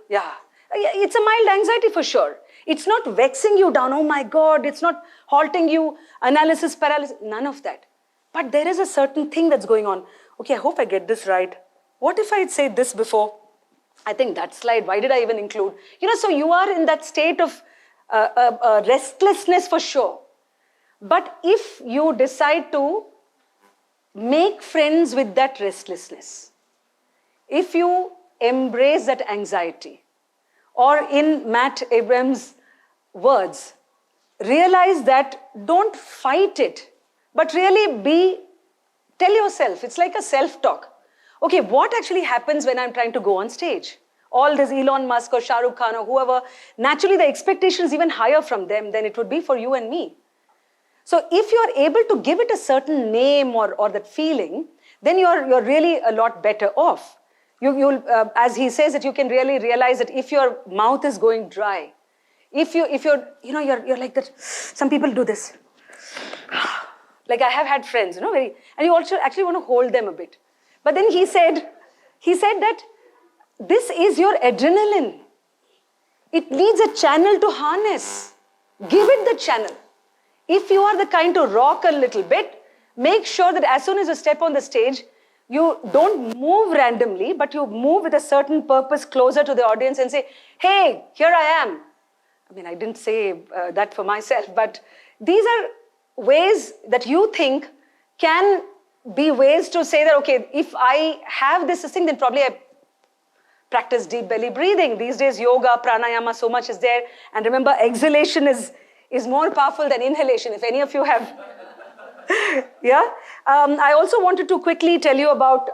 Yeah, it's a mild anxiety for sure. It's not vexing you down, oh my God, it's not halting you, analysis, paralysis, none of that. But there is a certain thing that's going on. Okay, I hope I get this right. What if I had said this before? I think that slide, why did I even include? So you are in that state of restlessness for sure. But if you decide to make friends with that restlessness, if you embrace that anxiety, or in Matt Abraham's words, realize that don't fight it, but really tell yourself, it's like a self-talk. Okay, what actually happens when I'm trying to go on stage? All this Elon Musk or Shah Rukh Khan or whoever, naturally the expectation is even higher from them than it would be for you and me. So if you're able to give it a certain name or that feeling, then you're really a lot better off. You'll, as he says, that you can really realize that if your mouth is going dry, if you're like that, some people do this. Like I have had friends, and you also actually want to hold them a bit. But then he said that this is your adrenaline. It needs a channel to harness. Give it the channel. If you are the kind to rock a little bit, make sure that as soon as you step on the stage, you don't move randomly, but you move with a certain purpose closer to the audience and say, hey, here I am. I mean, I didn't say that for myself, but these are ways that you think can be ways to say that, okay, if I have this thing, then probably I practice deep belly breathing. These days, yoga, pranayama, so much is there. And remember, exhalation is more powerful than inhalation, if any of you have. Yeah. I also wanted to quickly tell you about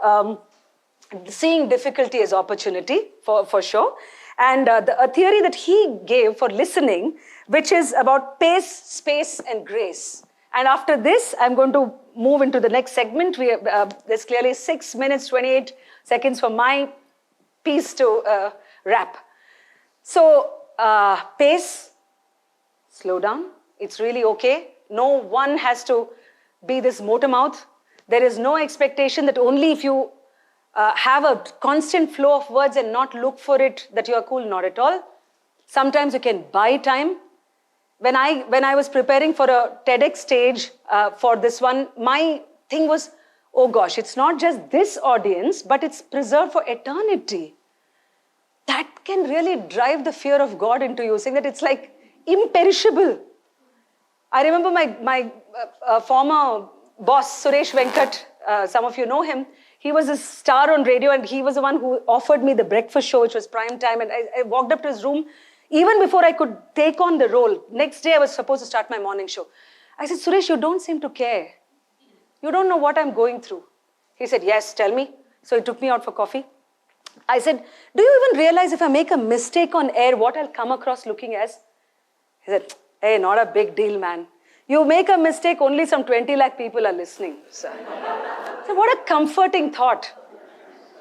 seeing difficulty as opportunity for sure. And a theory that he gave for listening, which is about pace, space, and grace. And after this, I'm going to move into the next segment. There's clearly 6 minutes, 28 seconds for my piece to wrap. So, pace, slow down. It's really okay. No one has to be this motor mouth. There is no expectation that only if you have a constant flow of words and not look for it, that you are cool. Not at all. Sometimes you can buy time. When I was preparing for a TEDx stage for this one, my thing was, oh gosh, it's not just this audience, but it's preserved for eternity. That can really drive the fear of God into you, saying that it's like imperishable. I remember my former boss, Suresh Venkat, some of you know him. He was a star on radio, and he was the one who offered me the breakfast show, which was prime time. And I walked up to his room even before I could take on the role. Next day, I was supposed to start my morning show. I said, Suresh, you don't seem to care. You don't know what I'm going through. He said, yes, tell me. So he took me out for coffee. I said, do you even realize if I make a mistake on air, what I'll come across looking as? He said, hey, not a big deal, man. You make a mistake, only some 20 lakh people are listening. So what a comforting thought.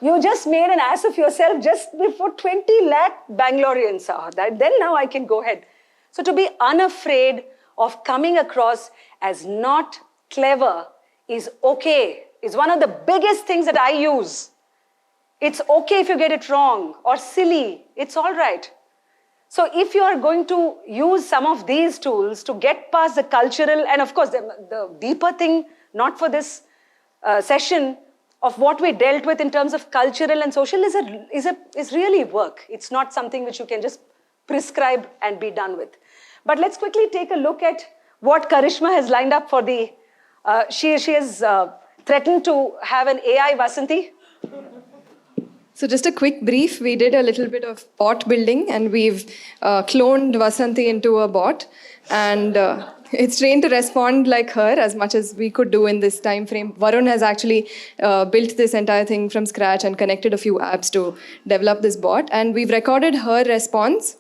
You just made an ass of yourself just before 20 lakh Bangaloreans saw that. Then now I can go ahead. So to be unafraid of coming across as not clever is okay. Is one of the biggest things that I use. It's okay if you get it wrong or silly. It's all right. So if you are going to use some of these tools to get past the cultural, and of course the deeper thing, not for this session, of what we dealt with in terms of cultural and social is really work. It's not something which you can just prescribe and be done with. But let's quickly take a look at what Karishma has lined up for the, she has threatened to have an AI Vasanthi. So just a quick brief, we did a little bit of bot building, and we've cloned Vasanthi into a bot, and it's trained to respond like her as much as we could do in this time frame. Varun has actually built this entire thing from scratch and connected a few apps to develop this bot, and we've recorded her response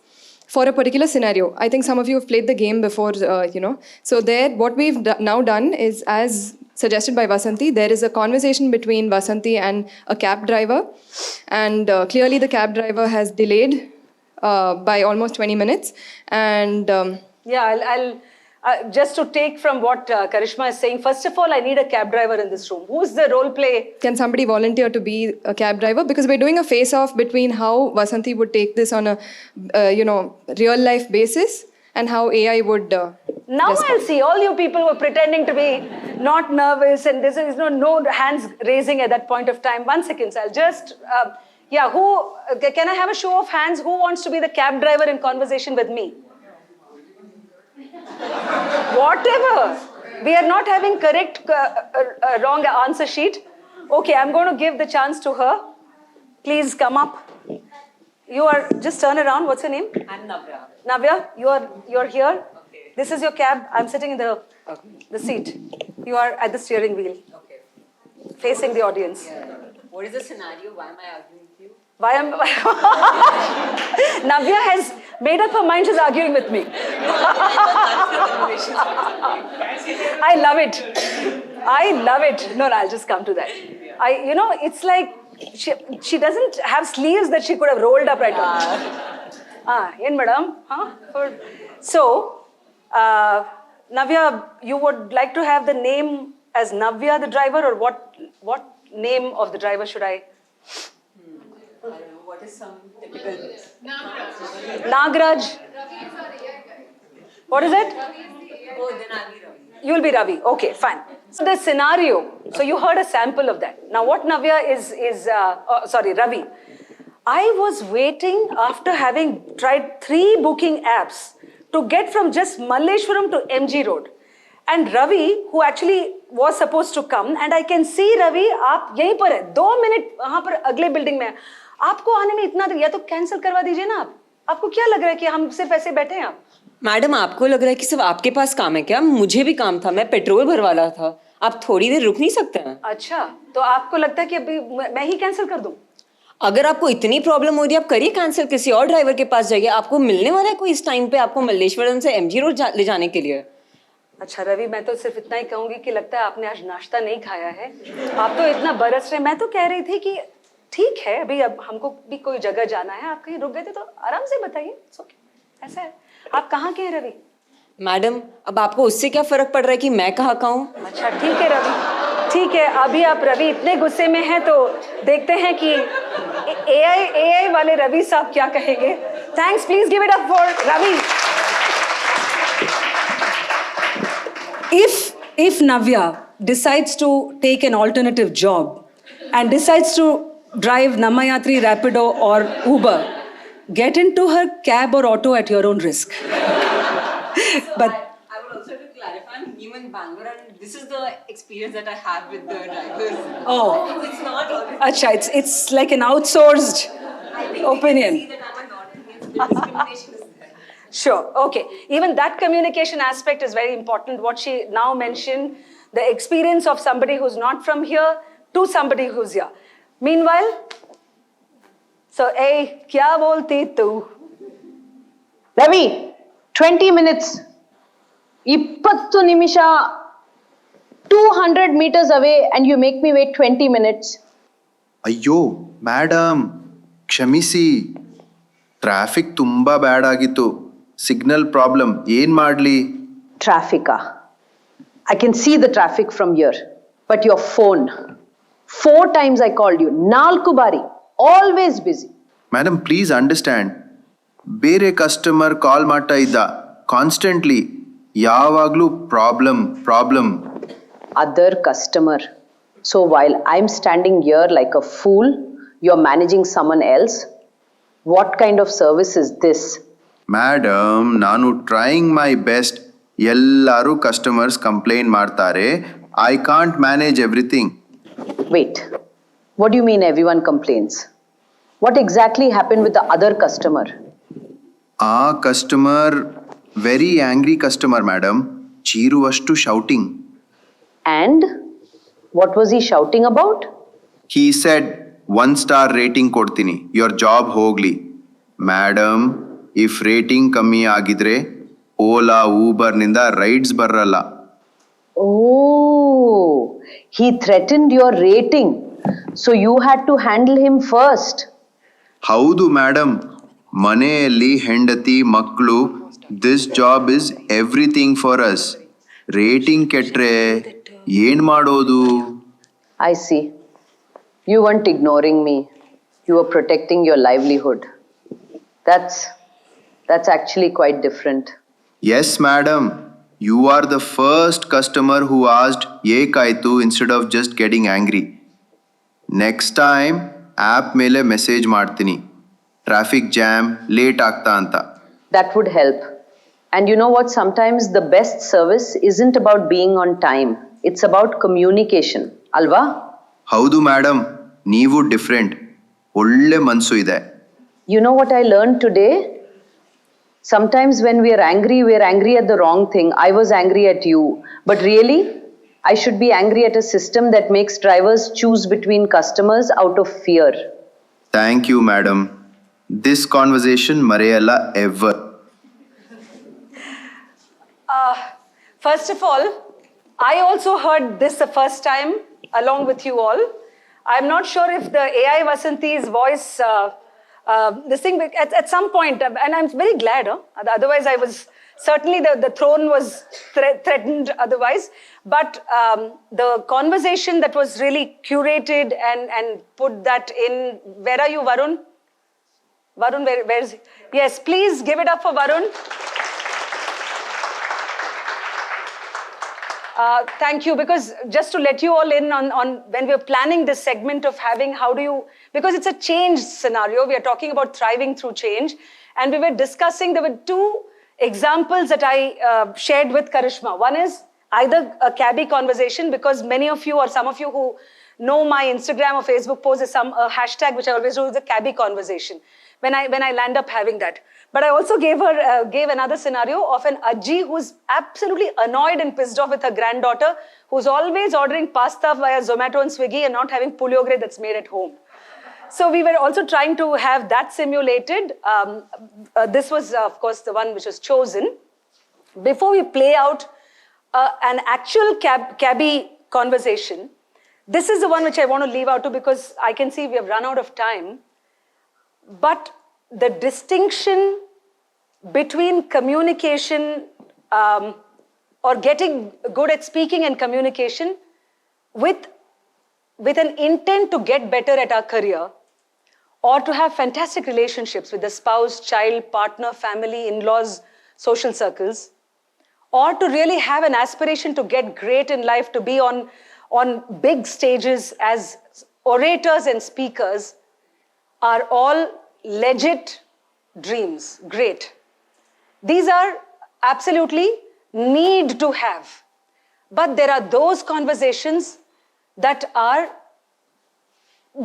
for a particular scenario. I think some of you have played the game before, So there, what we've now done is, as suggested by Vasanthi, there is a conversation between Vasanthi and a cab driver. And clearly the cab driver has delayed by almost 20 minutes. And I'll just to take from what Karishma is saying, first of all, I need a cab driver in this room. Who's the role play? Can somebody volunteer to be a cab driver? Because we're doing a face-off between how Vasanthi would take this on a, real-life basis and how AI would Now respond. I'll see all you people who are pretending to be not nervous, and there is no hands raising at that point of time. 1 second, I'll just, can I have a show of hands? Who wants to be the cab driver in conversation with me? Whatever. We are not having correct, wrong answer sheet. Okay, I'm going to give the chance to her. Please come up. You are, just turn around. What's your name? I'm Navya. Navya, you're here. Okay. This is your cab. I'm sitting in the seat. You are at the steering wheel. Okay. Facing the audience. Yeah. What is the scenario? Why am I arguing with you? Navya has made up her mind, she's arguing with me. I love it. No, I'll just come to that. It's like she doesn't have sleeves that she could have rolled up right now. Yen madam? So, Navya, you would like to have the name as Navya the driver, or what name of the driver should I? I don't know, what is some typical... Nagraj. What is it? Oh, then I'll be Ravi. You'll be Ravi. Okay, fine. So the scenario, so you heard a sample of that. Now what Navya is Ravi. I was waiting after having tried 3 booking apps to get from just Malleshwaram to MG Road. And Ravi, who actually was supposed to come, and I can see Ravi, आप यहीं पर है, 2 minute वहाँ पर अगले building में है. आपको आने में इतना या तो कैंसिल करवा दीजिए ना आप. आपको क्या लग रहा है कि हम सिर्फ ऐसे बैठे हैं आप? मैडम, आपको लग रहा है कि सिर्फ आपके पास काम है क्या? मुझे भी काम था, मैं पेट्रोल भरवाना था. आप थोड़ी देर रुक नहीं सकते हैं? अच्छा, तो आपको लगता है कि अभी मैं ही कैंसिल कर दूं? अगर आपको इतनी प्रॉब्लम हो रही है, आप करिए कैंसिल, किसी और ड्राइवर के पास जाइए। आपको मिलने वाला है कोई इस टाइम पे आपको मल्लेश्वरम से एमजी रोड ले जाने के लिए? अच्छा रवि, मैं तो सिर्फ इतना ही कहूंगी कि लगता है आपने आज नाश्ता नहीं खाया है। आप तो इतना बरस रहे। मैं तो कह रही थी कि ठीक है, अभी अब हमको भी कोई जगह जाना है, आप कहीं रुक गए थे तो आराम से बताइए, ऐसा है। आप कहाँ के हैं रवि? मैडम, अब आपको उससे क्या फर्क पड़ रहा है कि मैं कहाँ का हूँ? अच्छा ठीक है रवि, ठीक है। अभी आप रवि इतने गुस्से में हैं तो देखते हैं कि एआई वाले रवि साहब क्या कहेंगे। Thanks, please give it up for Ravi. If Navya decides to take an alternative job and decides to drive Namayatri, Rapido or Uber, get into her cab or auto at your own risk. But I would also to clarify, I'm new in Bangalore and this is the experience that I have with the drivers. Oh, it's not. Acha, it's like an outsourced opinion. See that I'm not against the discrimination is there. Sure, okay. Even that communication aspect is very important. What she now mentioned, the experience of somebody who's not from here to somebody who's here. Meanwhile, so, hey, kya bolti tu? Ravi, 20 minutes. 20 nimisha, 200 meters away and you make me wait 20 minutes. ಅಯ್ಯೋ madam, ಕ್ಷಮಿಸಿ. Traffic ತುಂಬಾ ಬ್ಯಾಡ್ ಆಗಿತ್ತು. Signal problem. ಏನ್ ಮಾಡ್ಲಿ? Traffic. I can see the traffic from here. But your phone. 4 times I called you. 4 ಬಾರಿ. Always busy. Madam please understand. ಬೇರೆ customer ಕಾಲ್ ಮಾಡ್ತಾ ಇದ್ದ ಕಾನ್ಸ್ಟೆಂಟ್ಲಿ. ಯಾವಾಗಲೂ problem. Other customer. So while I'm standing here like a fool, you're managing someone else. What kind of service is this? Madam, ನಾನು trying my best. ಎಲ್ಲರೂ customers complaint ಮಾಡ್ತಾರೆ. I can't manage everything. Wait, what do you mean everyone complains? What exactly happened with the other customer? ಆ customer very angry customer madam. ಚೀರುವಷ್ಟು shouting. And what was he shouting about? He said 1 star rating ಕೊಡ್ತೀನಿ, your job ಹೋಗ್ಲಿ. Madam, if rating ಕಮ್ಮಿ ಆಗಿದ್ರೆ Ola ಊಬರ್ನಿಂದ rides ಬರಲ್ಲ. Oh, he threatened your rating. So you had to handle him first. ಹೌದು madam, ಮನೆಯಲ್ಲಿ ಹೆಂಡತಿ ಮಕ್ಕಳು. This job is everything for us. Rating ಕೆಟ್ರೆ ಏನ್ ಮಾಡೋದು? I see. You weren't ignoring me. You were protecting your livelihood. That's actually quite different. Yes, madam. You are the first customer who asked ಏಕಾಯ್ತು instead of just getting angry. Next time, app ಮೇಲೆ message ಮಾಡ್ತೀನಿ. Traffic jam late ಆಗ್ತಾ ಅಂತ. That would help. And you know what? Sometimes the best service isn't about being on time. It's about communication. Alva? ಹೌದು madam, ನೀವು different. ಒಳ್ಳೆ ಮನಸ್ಸು ಇದೆ. You know what I learned today? Sometimes when we are angry at the wrong thing. I was angry at you. But really, I should be angry at a system that makes drivers choose between customers out of fear. Thank you, madam. This conversation ಮರೆಯಲ್ಲ ever. First of all, I also heard this the first time along with you all. I'm not sure if the AI Vasanthi's voice, this thing at some point, and I'm very glad, otherwise I was, certainly the throne was threatened otherwise, but the conversation that was really curated and put that in, where are you, Varun? Varun, where is he? Yes, please give it up for Varun. Thank you, because just to let you all in on when we were planning this segment of having, how do you, because it's a change scenario, we are talking about thriving through change, and we were discussing, there were 2 examples that I shared with Karishma. One is either a cabbie conversation, because many of you or some of you who know my Instagram or Facebook post is a hashtag which I always do, is the cabbie conversation. when I land up having that. But I also gave another scenario of an Ajji who's absolutely annoyed and pissed off with her granddaughter, who's always ordering pasta via Zomato and Swiggy and not having puliogre that's made at home. So we were also trying to have that simulated. This was, of course, the one which was chosen. Before we play out an actual cabbie conversation, this is the one which I want to leave out to because I can see we have run out of time. But the distinction between communication or getting good at speaking and communication with an intent to get better at our career or to have fantastic relationships with the spouse, child, partner, family, in-laws, social circles, or to really have an aspiration to get great in life, to be on big stages as orators and speakers are all legit dreams, great. These are absolutely need to have. But there are those conversations that are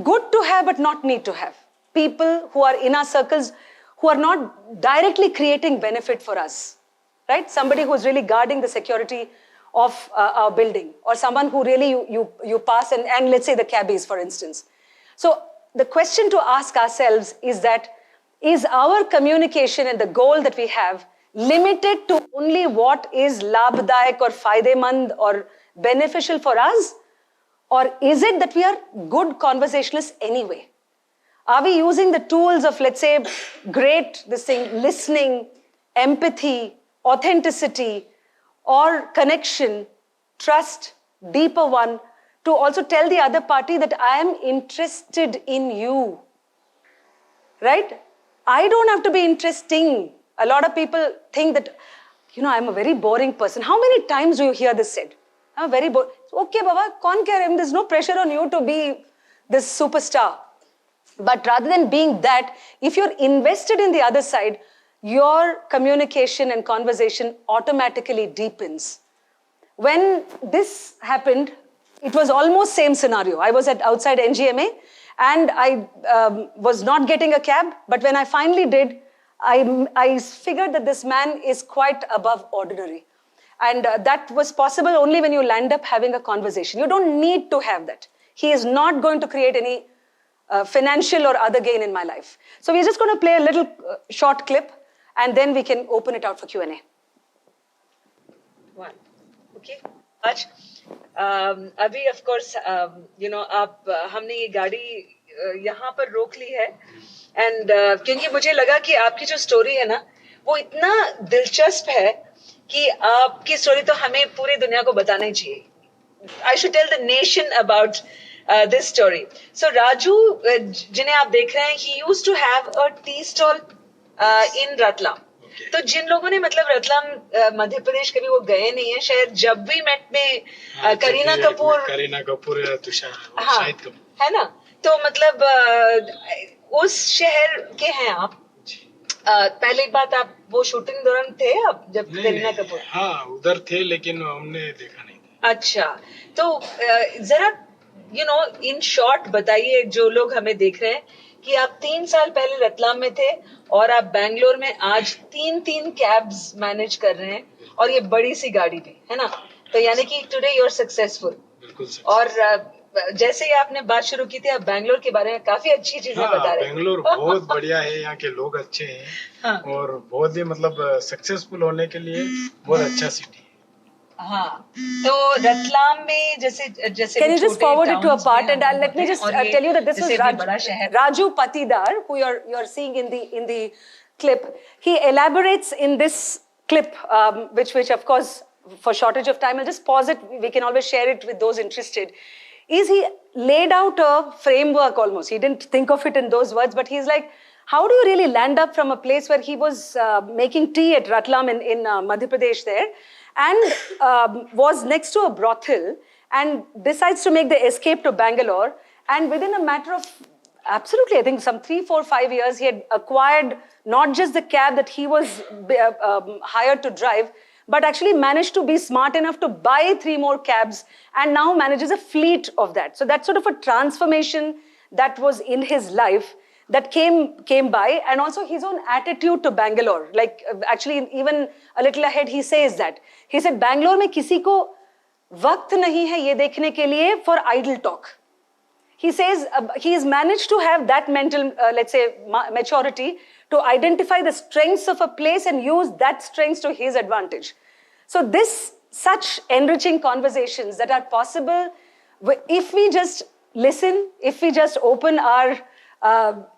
good to have but not need to have. People who are in our circles who are not directly creating benefit for us, right? Somebody who's really guarding the security of our building, or someone who really you pass and let's say the cabbies, for instance. So the question to ask ourselves is that, is our communication and the goal that we have limited to only what is labhdayak or faydemand or beneficial for us? Or is it that we are good conversationalists anyway? Are we using the tools of, let's say, listening, empathy, authenticity, or connection, trust, deeper one, to also tell the other party that I am interested in you, right? I don't have to be interesting. A lot of people think that, I'm a very boring person. How many times do you hear this said? I'm very boring. Okay, Baba, kaun keh rahe? There's no pressure on you to be this superstar. But rather than being that, if you're invested in the other side, your communication and conversation automatically deepens. When this happened, it was almost same scenario. I was outside NGMA and I was not getting a cab. But when I finally did, I figured that this man is quite above ordinary. And that was possible only when you land up having a conversation. You don't need to have that. He is not going to create any financial or other gain in my life. So we're just going to play a little short clip and then we can open it out for Q&A. One. Okay. Aj, अभी of course, हमने ये गाड़ी यहाँ पर रोक ली है and क्योंकि मुझे लगा कि आपकी जो स्टोरी है ना वो इतना दिलचस्प है कि आपकी स्टोरी तो हमें पूरी दुनिया को बताना ही चाहिए. I should tell the nation about this story. So Raju, जिन्हें आप देख रहे हैं, he used to have a tea stall in Ratlam. तो जिन लोगों ने मतलब रतलाम मध्य प्रदेश कभी वो गए नहीं है, शायद जब भी मेट में करीना कपूर तुषार शाहिद कपूर है ना, तो मतलब उस शहर के हैं आप. पहली बात, आप वो शूटिंग दौरान थे आप जब करीना कपूर? हाँ, उधर थे लेकिन हमने देखा नहीं. अच्छा, तो जरा इन शॉर्ट बताइए जो लोग हमें देख रहे हैं कि आप 3 साल पहले रतलाम में थे और आप बैंगलोर में आज 3 कैब्स मैनेज कर रहे हैं और ये बड़ी सी गाड़ी भी है ना, तो यानी कि टुडे यू आर सक्सेसफुल. और जैसे ही आपने बात शुरू की थी, आप बैंगलोर के बारे में काफी अच्छी चीजें बता रहे हैं. बैंगलोर बहुत बढ़िया है, यहाँ के लोग अच्छे हैं और बहुत ही मतलब सक्सेसफुल होने के लिए बहुत अच्छा सिटी है. हाँ, तो रतलाम में जैसे Can you just forward it to a part and let me just tell you that this was Raju Patidar, who you're seeing in the clip. He elaborates in this clip, which of course for shortage of time I'll just pause it. We can always share it with those interested. He laid out a framework almost. He didn't think of it in those words, but he's like, how do you really land up from a place where he was making tea at Ratlam in Madhya Pradesh there, and was next to a brothel, and decides to make the escape to Bangalore, and within a matter of absolutely, I think some 3, 4, 5 years, he had acquired not just the cab that he was hired to drive, but actually managed to be smart enough to buy 3 more cabs and now manages a fleet of that. So that's sort of a transformation that was in his life that came by, and also his own attitude to Bangalore. Like actually, even a little ahead, he says that. He said, Bangalore में किसी को वक्त नहीं है ये देखने के लिए for idle talk. He says he has managed to have that mental, let's say, maturity to identify the strengths of a place and use that strengths to his advantage. So such enriching conversations that are possible if we just listen, if we just open our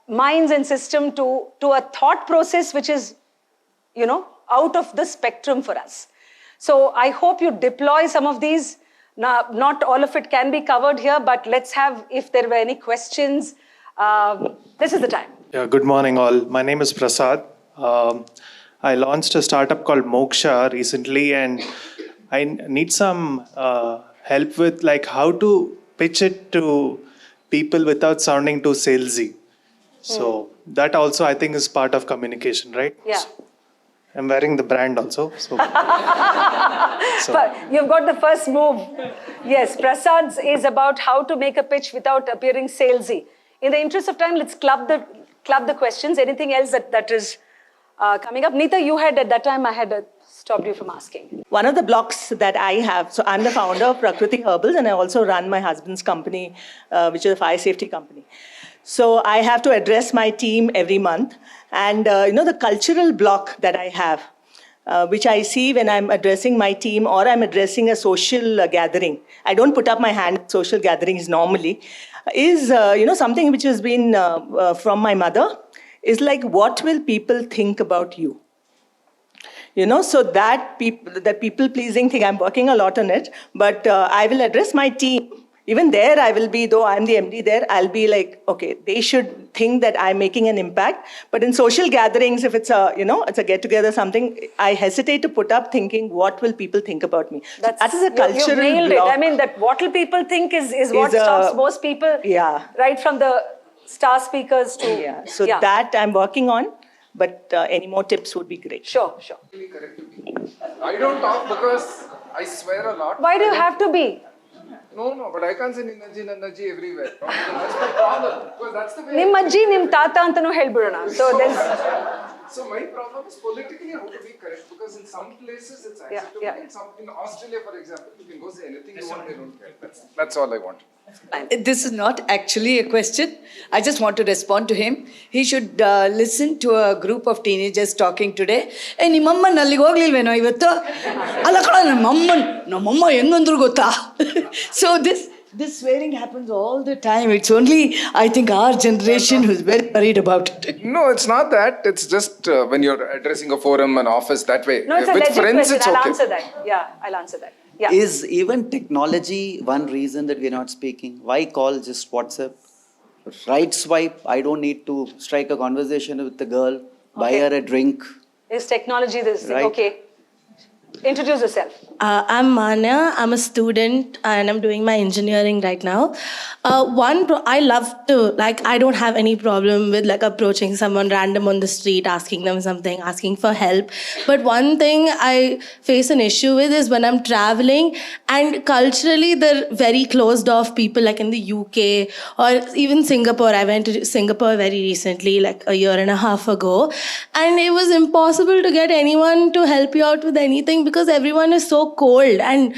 minds and system to a thought process which is, out of the spectrum for us. So I hope you deploy some of these. Now, not all of it can be covered here, but let's have, if there were any questions, this is the time. Yeah, good morning all. My name is Prasad. I launched a startup called Moksha recently, and I need some help with like how to pitch it to people without sounding too salesy. So that also I think is part of communication, right? Yeah. I'm wearing the brand also. So. But you've got the first move. Yes, Prasad's is about how to make a pitch without appearing salesy. In the interest of time, let's club the questions. Anything else that is coming up? Neeta, you had at that time, I had stopped you from asking. One of the blocks that I have, so I'm the founder of Prakriti Herbals, and I also run my husband's company, which is a fire safety company. So I have to address my team every month. And the cultural block that I have, which I see when I'm addressing my team or I'm addressing a social gathering. I don't put up my hand at social gatherings normally. Is, something which has been from my mother, is like, what will people think about you? So that people-pleasing thing, I'm working a lot on it, but I will address my team. Even there, I will be, though I'm the MD there, I'll be like, okay, they should think that I'm making an impact. But in social gatherings, if it's it's a get-together, something, I hesitate to put up thinking, what will people think about me? That is a cultural nailed block. it. I mean, that what will people think is what stops most people. Yeah. Right from the star speakers to... Yeah. So that I'm working on. But any more tips would be great. Sure. I don't talk because I swear a lot. Why do you have to be? No, but I can't send energy everywhere. That's my problem. Because that's the way. Nim ajji, nim tata antanu helbidona. So my problem is politically how to be correct. Because in some places it's acceptable. In Australia, for example, you can go say anything you want, they don't care. That's all I want. This is not actually a question. I just want to respond to him. He should listen to a group of teenagers talking today. Hey, ni mamma nallige hoglilveno ivattu? Alla kada na mamma engandru gotta. So this swearing happens all the time. It's only, I think, our generation who's very worried about it. No, it's not that. It's just when you're addressing a forum, an office, that way. No, it's a With legit friends, question. it's I'll okay. answer that. Yeah, I'll answer that. Yeah. Is even technology one reason that we're not speaking? Why call just WhatsApp? Right swipe, I don't need to strike a conversation with the girl, buy her a drink. Is technology this thing? Right. Okay. Introduce yourself. I'm Manya. I'm a student and I'm doing my engineering right now. I love to, I don't have any problem with approaching someone random on the street, asking them something, asking for help. But one thing I face an issue with is when I'm traveling, and culturally they're very closed off people, like in the UK or even Singapore. I went to Singapore very recently, like a year and a half ago. And it was impossible to get anyone to help you out with anything because everyone is so cold, and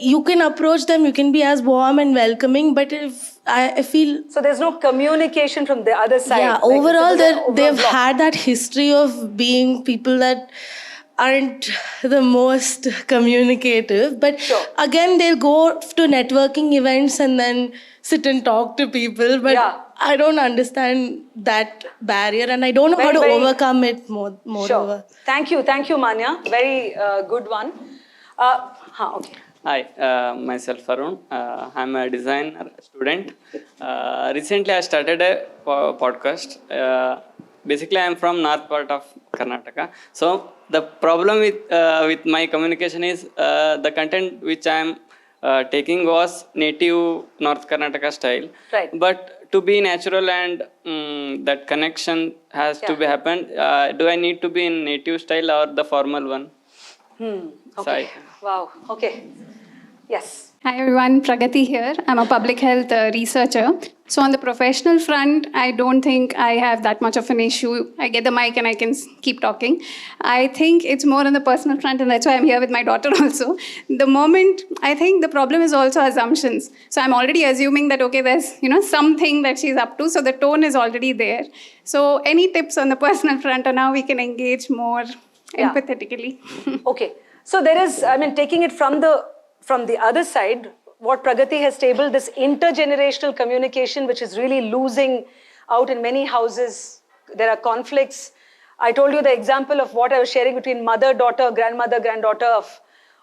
you can approach them, you can be as warm and welcoming, but if I feel... So there's no communication from the other side. Yeah, overall they've had that history of being people that aren't the most communicative, but again they'll go to networking events and then sit and talk to people, but I don't understand that barrier and I don't know how to overcome it moreover. Thank you, Manya. Very good one. Okay. Hi, myself Arun. I'm a designer student. Recently I started a podcast. Basically I'm from north part of Karnataka. So the problem with my communication is the content which I'm taking was native North Karnataka style. Right. But to be natural and that connection has to be happened, do I need to be in native style or the formal one? Okay. Wow. Okay. Yes. Hi everyone, Pragati here. I'm a public health researcher. So on the professional front, I don't think I have that much of an issue. I get the mic and I can keep talking. I think it's more on the personal front, and that's why I'm here with my daughter also. The moment, I think the problem is also assumptions. So I'm already assuming that, okay, there's something that she's up to, so the tone is already there. So any tips on the personal front on how we can engage more empathetically? Okay. So there is, taking it from the other side, what Pragati has tabled, this intergenerational communication, which is really losing out in many houses. There are conflicts. I told you the example of what I was sharing between mother, daughter, grandmother, granddaughter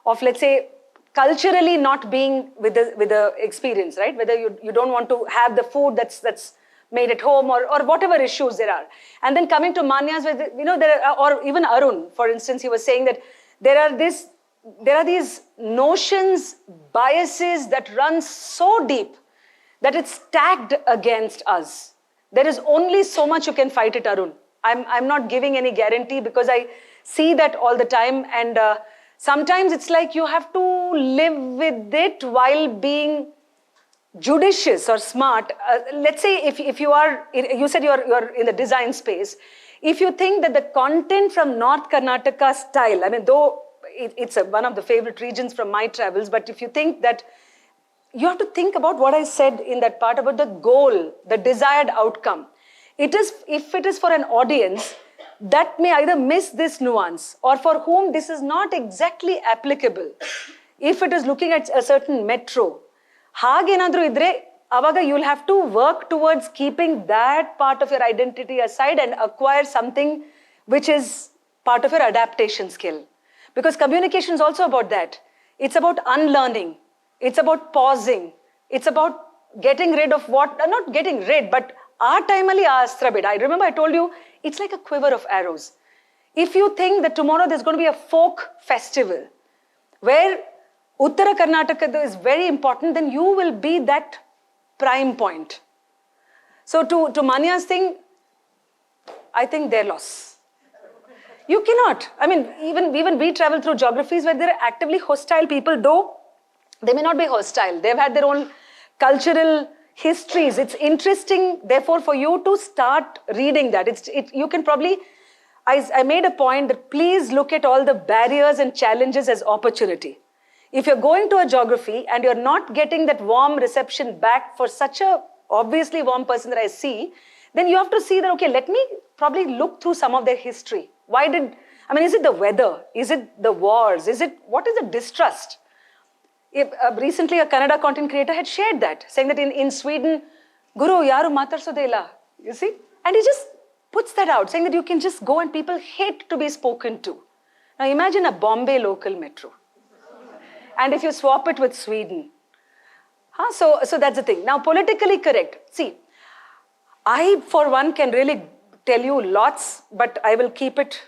of let's say, culturally not being with the experience, right? Whether you don't want to have the food that's made at home or whatever issues there are. And then coming to Manya's, or even Arun, for instance, he was saying that there are these notions, biases that run so deep that it's stacked against us. There is only so much you can fight it, Arun. I'm not giving any guarantee because I see that all the time, and sometimes it's like you have to live with it while being judicious or smart. Let's say if you are, you said you're in the design space. If you think that the content from North Karnataka style, though it's one of the favorite regions from my travels, but if you think that, you have to think about what I said in that part about the goal, the desired outcome. If it is for an audience that may either miss this nuance or for whom this is not exactly applicable, if it is looking at a certain metro, hagenadru idre, avaga you'll have to work towards keeping that part of your identity aside and acquire something which is part of your adaptation skill. Because communication is also about that. It's about unlearning. It's about pausing. It's about getting rid of not getting rid, but Aataimali Astrabid. I remember I told you, it's like a quiver of arrows. If you think that tomorrow there's going to be a folk festival where Uttara Karnataka is very important, then you will be that prime point. So to Manya's thing, I think their loss. You cannot. Even we travel through geographies where there are actively hostile people, though they may not be hostile. They've had their own cultural histories. It's interesting, therefore, for you to start reading that. You can probably, I made a point that please look at all the barriers and challenges as opportunity. If you're going to a geography and you're not getting that warm reception back for such a obviously warm person that I see, then you have to see that, okay, let me probably look through some of their history. Is it the weather? Is it the wars? What is the distrust? Recently, a Kannada content creator had shared that, saying that in Sweden, Guru, yaru matarsodela, you see? And he just puts that out, saying that you can just go and people hate to be spoken to. Now imagine a Bombay local metro. And if you swap it with Sweden. So that's the thing. Now, politically correct. See, I, for one, can really tell you lots, but I will keep it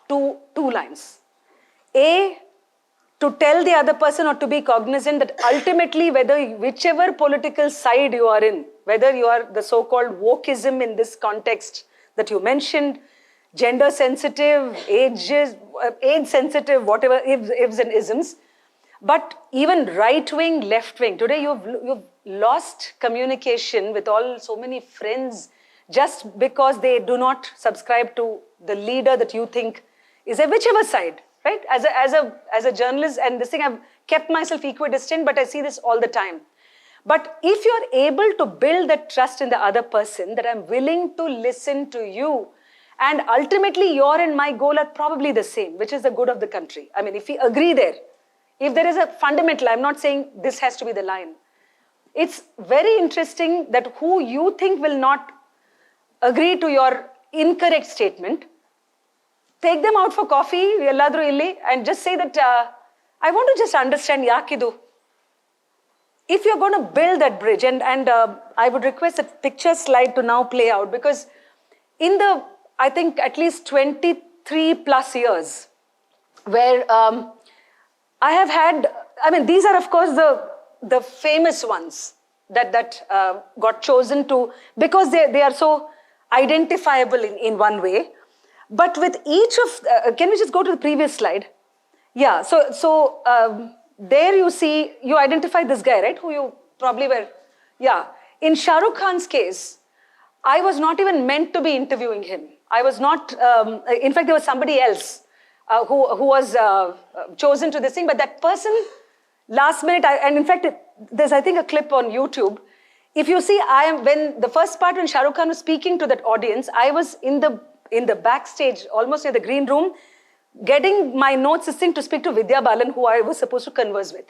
to two lines. A, to tell the other person or to be cognizant that ultimately, whichever political side you are in, whether you are the so-called wokeism in this context that you mentioned, gender sensitive, age sensitive, whatever ifs and isms, but even right-wing, left-wing. Today you've lost communication with so many friends just because they do not subscribe to the leader that you think is a whichever side, right? As a journalist, and this thing, I've kept myself equidistant, but I see this all the time. But if you're able to build that trust in the other person, that I'm willing to listen to you, and ultimately your and my goal are probably the same, which is the good of the country. If we agree there, if there is a fundamental, I'm not saying this has to be the line. It's very interesting that who you think will not agree to your incorrect statement, take them out for coffee, elladru illi, and just say that, I want to just understand yakidu. If you're going to build that bridge, and I would request a picture slide to now play out, because in the, I think, at least 23 plus years, where I have had, these are, of course, the famous ones that got chosen to, because they are so identifiable in one way. But with each of, can we just go to the previous slide? Yeah, so there you see, you identify this guy, right? Who you probably were, yeah. In Shah Rukh Khan's case, I was not even meant to be interviewing him. I was not, in fact, there was somebody else who was chosen to this thing, but that person, last minute, and in fact, there's, I think, a clip on YouTube. If you see, when the first part when Shah Rukh Khan was speaking to that audience, I was in the backstage, almost near the green room, getting my notes thing to speak to Vidya Balan, who I was supposed to converse with.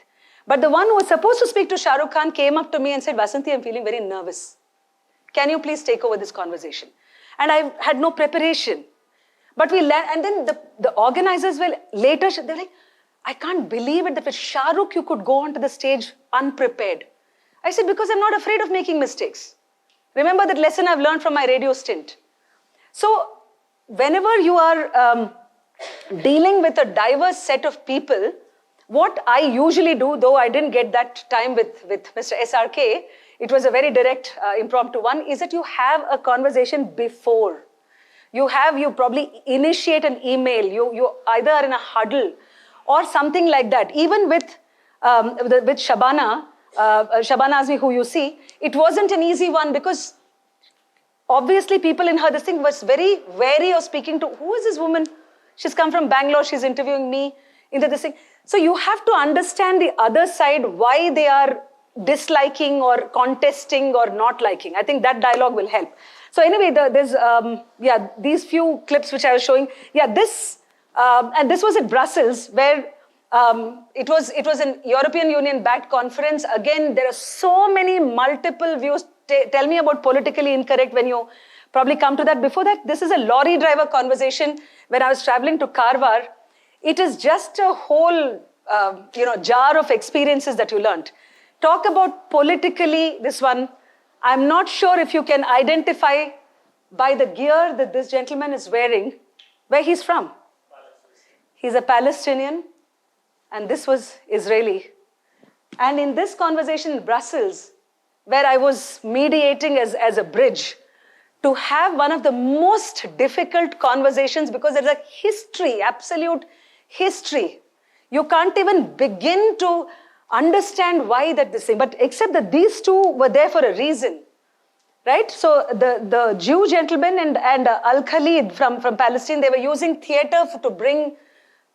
But the one who was supposed to speak to Shah Rukh Khan came up to me and said, Vasanthi, I'm feeling very nervous. Can you please take over this conversation? And I had no preparation. But we learned, and then the organizers were later, they're like, I can't believe it that with Shah Rukh you could go onto the stage unprepared. I said, because I'm not afraid of making mistakes. Remember that lesson I've learned from my radio stint. So whenever you are dealing with a diverse set of people, what I usually do, though I didn't get that time with Mr. SRK, it was a very direct, impromptu one, is that you have a conversation before. You probably initiate an email, you either are in a huddle or something like that. Even with Shabana, Shabana Azmi, who you see, it wasn't an easy one because obviously people in her, this thing was very wary of speaking to, who is this woman? She's come from Bangalore, she's interviewing me into this thing. So you have to understand the other side, why they are disliking or contesting or not liking. I think that dialogue will help. So anyway, there's these few clips which I was showing. Yeah, this and this was at Brussels, where it was an European Union backed conference. Again, there are so many multiple views. Tell me about politically incorrect when you probably come to that. Before that, this is a lorry driver conversation when I was traveling to Karwar. It is just a whole jar of experiences that you learned. Talk about politically, this one. I'm not sure if you can identify by the gear that this gentleman is wearing where he's from. He's a Palestinian, and this was Israeli. And in this conversation in Brussels, where I was mediating as a bridge, to have one of the most difficult conversations, because there's a history, absolute history. You can't even begin to understand why that this thing, but except that these two were there for a reason, right? So the Jew gentleman and Al-Khalid from Palestine, they were using theater to bring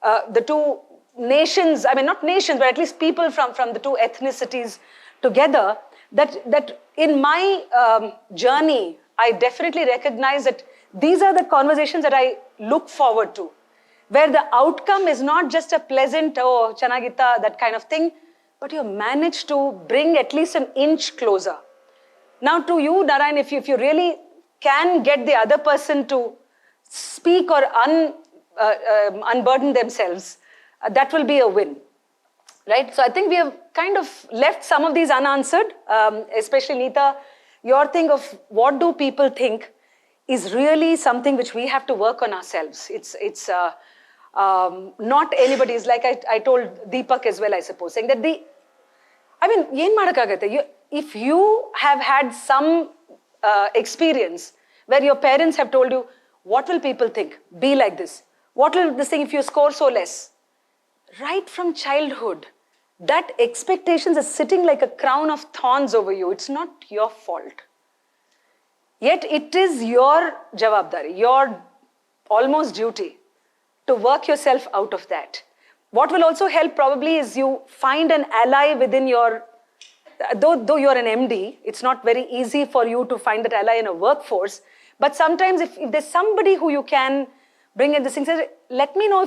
the two nations, I mean not nations, but at least people from the two ethnicities together. That in my journey, I definitely recognize that these are the conversations that I look forward to, where the outcome is not just a pleasant, oh, chanagita, that kind of thing, but you manage to bring at least an inch closer. Now to you, Narayan, if you really can get the other person to speak or unburden themselves, that will be a win, right? So I think we have kind of left some of these unanswered, especially Neeta, your thing of what do people think is really something which we have to work on ourselves. It's not anybody's, like I told Deepak as well, I suppose, saying that if you have had some experience where your parents have told you, what will people think? Be like this. What will this thing if you score so less? Right from childhood, that expectations are sitting like a crown of thorns over you. It's not your fault. Yet it is your jawabdari, your almost duty to work yourself out of that. What will also help probably is you find an ally within your, though you're an MD, it's not very easy for you to find that ally in a workforce. But sometimes if there's somebody who you can bring in this thing, say, let me know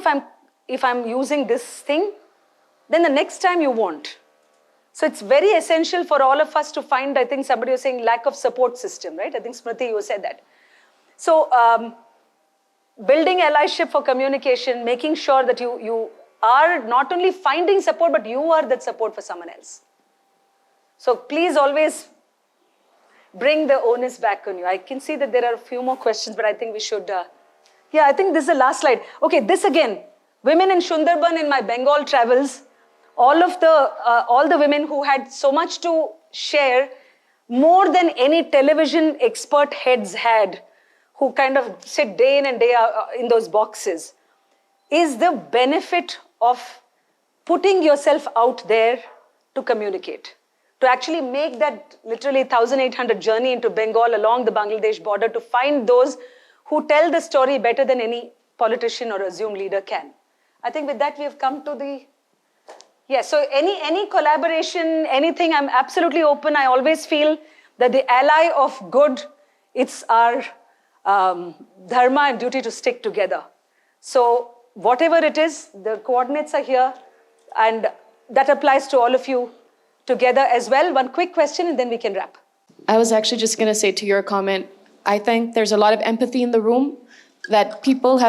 if I'm using this thing, then the next time you won't. So it's very essential for all of us to find, I think somebody was saying lack of support system, right? I think Smriti, you said that. So building allyship for communication, making sure that you are not only finding support, but you are that support for someone else. So please always bring the onus back on you. I can see that there are a few more questions, but I think we should, I think this is the last slide. Okay, this again, women in Sundarban in my Bengal travels, all the women who had so much to share, more than any television expert heads had, who kind of sit day in and day out in those boxes, is the benefit of putting yourself out there to communicate, to actually make that literally 1,800 journey into Bengal along the Bangladesh border to find those who tell the story better than any politician or assumed leader can. I think with that we have come to the, so any collaboration, anything, I'm absolutely open. I always feel that the ally of good, it's our dharma and duty to stick together. So whatever it is, the coordinates are here, and that applies to all of you together as well. One quick question and then we can wrap. I was actually just going to say to your comment, I think there's a lot of empathy in the room that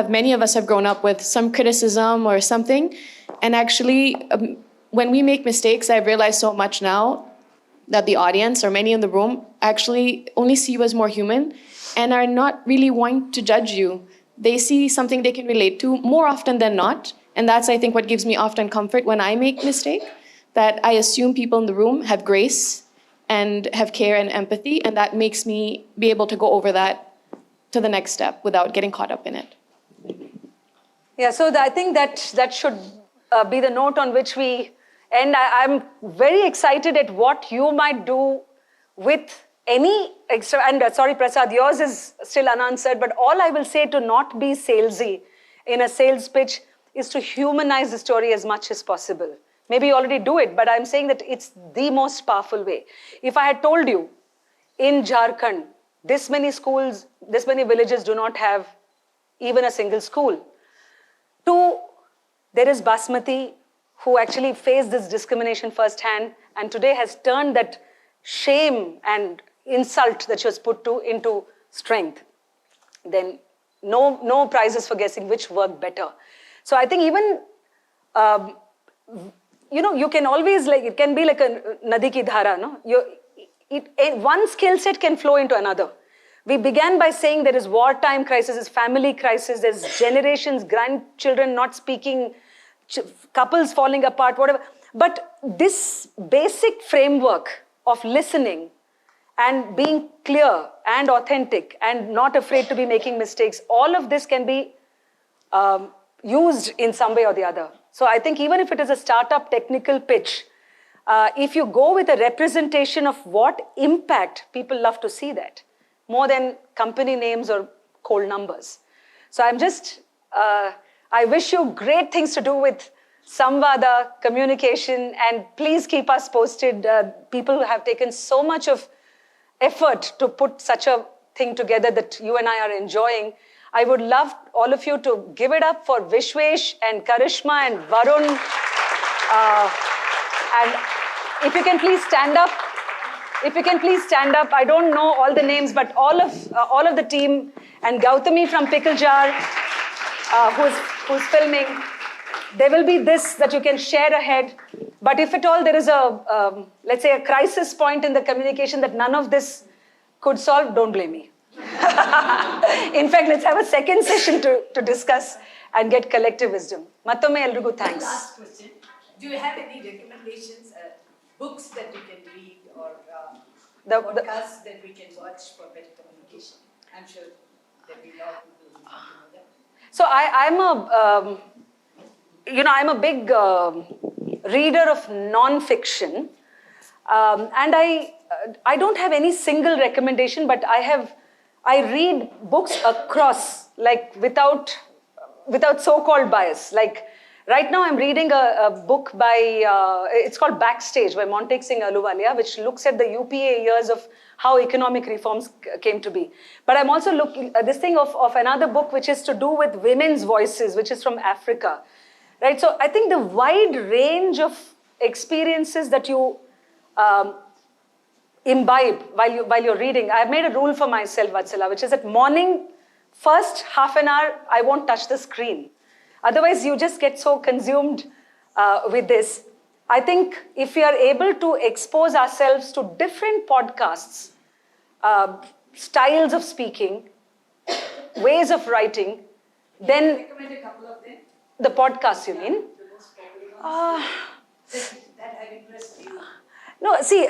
many of us have grown up with some criticism or something. And actually, when we make mistakes, I've realized so much now that the audience or many in the room actually only see you as more human and are not really wanting to judge you. They see something they can relate to more often than not. And that's, I think, what gives me often comfort when I make mistake, that I assume people in the room have grace and have care and empathy, and that makes me be able to go over that to the next step without getting caught up in it. Yeah, so I think that should be the note on which we end. I'm very excited at what you might do with any extra, and sorry Prasad, yours is still unanswered, but all I will say to not be salesy in a sales pitch is to humanize the story as much as possible. Maybe you already do it, but I'm saying that it's the most powerful way. If I had told you in Jharkhand, this many schools, this many villages do not have even a single school. Two, there is Basmati who actually faced this discrimination firsthand and today has turned that shame and insult that she was put to into strength. Then no prizes for guessing which worked better. So I think even, you can always, it can be like a nadi ki dhara, no? One skill set can flow into another. We began by saying there is wartime crisis, there's family crisis, there's generations, grandchildren not speaking, couples falling apart, whatever. But this basic framework of listening and being clear and authentic and not afraid to be making mistakes, all of this can be used in some way or the other. So I think even if it is a startup technical pitch, if you go with a representation of what impact, people love to see that, more than company names or cold numbers. So I'm just, I wish you great things to do with Samvada, communication, and please keep us posted. People have taken so much of effort to put such a thing together that you and I are enjoying. I would love all of you to give it up for Vishwesh and Karishma and Varun. And if you can please stand up. If you can please stand up. I don't know all the names, but all of the team and Gautami from Pickle Jar, who's filming. There will be this that you can share ahead. But if at all there is a, let's say, a crisis point in the communication that none of this could solve, don't blame me. In fact, let's have a second session to discuss and get collective wisdom. Matome elrigu thanks. Last question. Do you have any recommendations, books that you can read or podcasts that we can watch for better communication? I'm sure there'll be a lot of people who want to know that. So I'm a big reader of non-fiction, and I don't have any single recommendation, but I read books across, like without so-called bias. Like right now I'm reading a book by, it's called Backstage by Montek Singh Ahluwalia, which looks at the UPA years of how economic reforms came to be. But I'm also looking at this thing of another book which is to do with women's voices, which is from Africa. Right, so I think the wide range of experiences that you imbibe while you're reading. I've made a rule for myself, Vatsala, which is that morning, first half an hour, I won't touch the screen. Otherwise, you just get so consumed with this. I think if we are able to expose ourselves to different podcasts, styles of speaking, ways of writing, then... Recommend a couple of them. The podcasts, you mean? That have impressed you. No, see,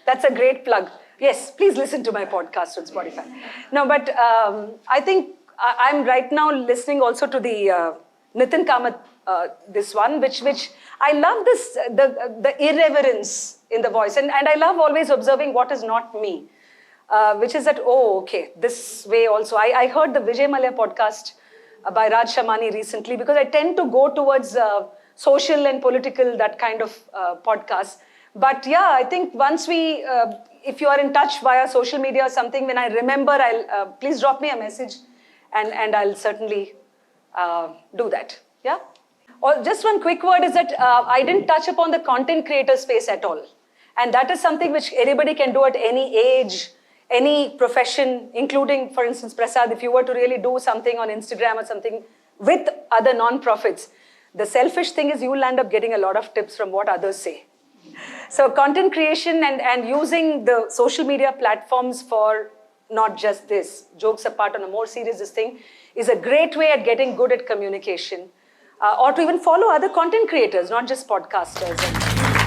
that's a great plug. Yes, please listen to my podcast on Spotify. No, but I think I'm right now listening also to the Nitin Kamath, this one, which I love this, the irreverence in the voice. And I love always observing what is not me, which is that, oh, okay, this way also. I heard the Vijay Mallya podcast by Raj Shamani recently, because I tend to go towards social and political, that kind of podcast. But yeah, I think once we, if you are in touch via social media or something, when I remember, I'll please drop me a message, and I'll certainly do that. Yeah. Or just one quick word is that I didn't touch upon the content creator space at all, and that is something which anybody can do at any age, any profession, including, for instance, Prasad, if you were to really do something on Instagram or something with other non-profits, the selfish thing is you will end up getting a lot of tips from what others say. So content creation and using the social media platforms for not just this, jokes apart, on a more serious this thing, is a great way at getting good at communication, or to even follow other content creators, not just podcasters.